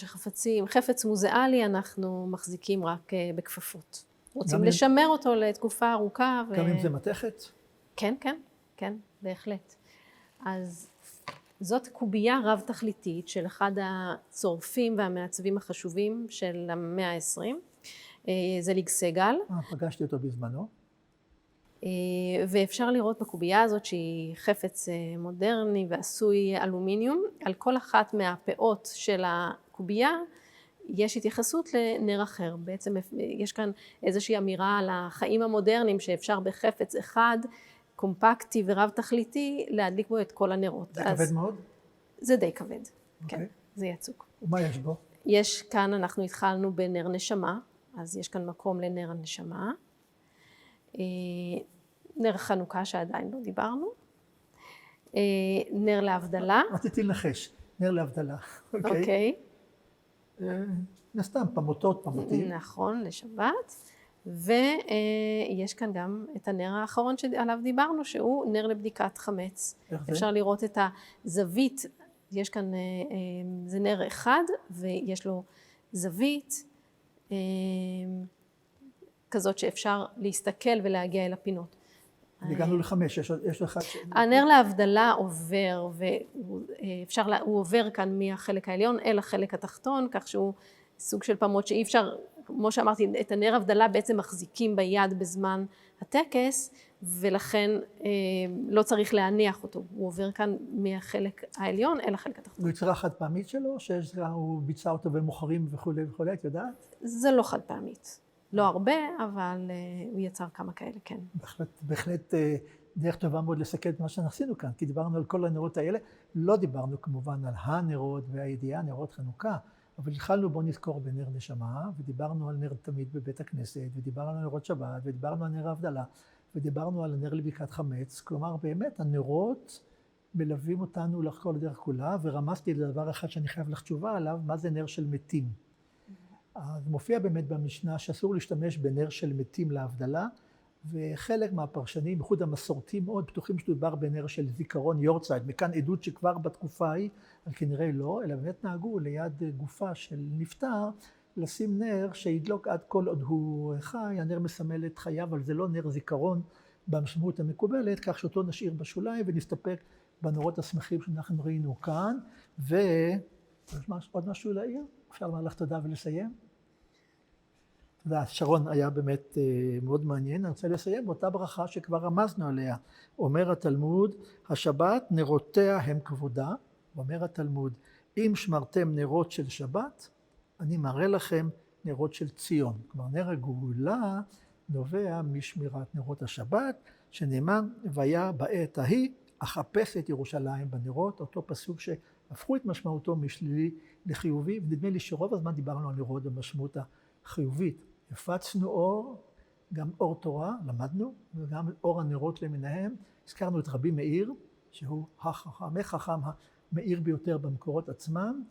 חפץ מוזיאלי אנחנו מחזיקים רק בכפפות. רוצים אם... לשמר אותו לתקופה ארוכה. גם אם זה מתכת? כן, כן, כן, בהחלט. אז זאת קובייה רב תכליתית של אחד הצורפים והמעצבים החשובים של המאה ה-20. זליג סגל. פגשתי אותו בזמנו. ואפשר לראות בקובייה הזאת שהיא חפץ מודרני ועשוי אלומיניום. על כל אחת מהפאות של הקובייה יש התייחסות לנר אחר. בעצם יש כאן איזושהי אמירה על החיים המודרניים שאפשר בחפץ אחד, קומפקטי ורב תכליתי, להדליק בו את כל הנרות. זה כבד מאוד? זה די כבד, כן, זה יצוק. ומה יש בו? יש כאן, אנחנו התחלנו בנר נשמה, אז יש כאן מקום לנר הנשמה. נר חנוכה שעדיין לא דיברנו, נר להבדלה. רציתי לנחש, נר להבדלה. אוקיי. נסתם, פמותות, פמותים. נכון, לשבת. ויש כאן גם את הנר האחרון שעליו דיברנו, שהוא נר לבדיקת חמץ. אפשר לראות את הזווית, יש כאן, זה נר אחד, ויש לו זווית. כזאת שאפשר להסתכל ולהגיע אל הפינות. הגענו לחמש, יש לך... הנר להבדלה עובר, הוא עובר כאן מהחלק העליון אל החלק התחתון, כך שהוא סוג של פעמות שאי אפשר, כמו שאמרתי, את הנר הבדלה בעצם מחזיקים ביד בזמן הטקס, ולכן לא צריך להניח אותו. הוא עובר כאן מהחלק העליון אל החלק התחתון. זו יצירה חד פעמית שלו, שהוא ביצע אותו במוכרים וכו' וכו', את יודעת? זה לא חד פעמית. לא הרבה, אבל הוא יצר כמה כאלה, כן. בהחלט דרך טובה מאוד לסכם את מה שעשינו כאן, כי דיברנו על כל הנרות האלה, לא דיברנו כמובן על הנרות והידיעה, נרות חנוכה, אבל התחלנו בוא נזכור בנר נשמה, ודיברנו על נר תמיד בבית הכנסת, ודיברנו על נרות שבת, ודיברנו על נר ההבדלה, ודיברנו על הנר לבדיקת חמץ, כלומר באמת הנרות מלווים אותנו לכל הדרך כולה, ורמזתי לדבר אחד שאני חייב לך תשובה עליו, מה זה נר של מתים. אז מופיע באמת במשנה שאסור להשתמש בנר של מתים להבדלה, וחלק מהפרשנים, בייחוד המסורתיים מאוד, בטוחים שדובר בנר של זיכרון יורצייט, מכאן עדות שכבר בתקופה ההיא, אבל כנראה לא, אלא באמת נהגו ליד גופה של נפטר, לשים נר שידלוק עד כל עוד הוא חי, הנר מסמל את חייו, אבל זה לא נר זיכרון במשמעות המקובלת, כך שאותו נשאיר בשוליים ונסתפק בנרות השמחים שאנחנו ראינו כאן, עוד משהו להעיר? אפשר לומר לך תודה ולסיים? תודה, שרון, היה באמת מאוד מעניין. אני רוצה לסיים באותה ברכה שכבר רמזנו עליה. אומר התלמוד, השבת נרותיה הם כבודה. אומר התלמוד, אם שמרתם נרות של שבת, אני מראה לכם נרות של ציון. כלומר, נר הגאולה נובע משמירת נרות השבת, שנאמר, והיה בעת ההיא, אחפש את ירושלים בנרות, אותו פסוק שהפכו את משמעותו משלילי לחיובי, ונדמה לי שרוב הזמן דיברנו על נרות במשמעות החיובית. הפצנו אור, גם אור תורה, למדנו, וגם אור הנרות למיניהם. הזכרנו את רבי מאיר, שהוא החכם המאיר ביותר במקורות עצמם.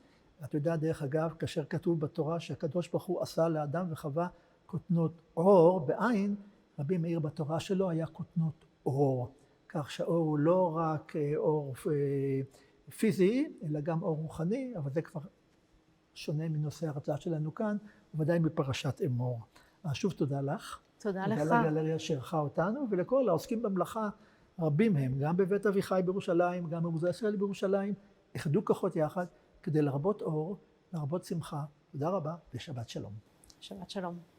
אתה יודע, דרך אגב, כאשר כתוב בתורה שהקדוש ברוך הוא עשה לאדם וחווה כותנות אור בעין, רבי מאיר בתורה שלו היה כותנות אור. כך שהאור הוא לא רק אור פיזי, אלא גם אור רוחני, אבל זה כבר שונה מנושא ההרצאה שלנו כאן, ובוודאי מפרשת אמור. אז שוב תודה לך. תודה לך. תודה לגלריה שאירחה אותנו, ולכל העוסקים במלאכה, רבים הם, גם בבית אביחי בירושלים, גם במוזיאון ישראל בירושלים, איחדו כוחות יחד כדי להרבות אור, להרבות שמחה. תודה רבה ושבת שלום. שבת שלום.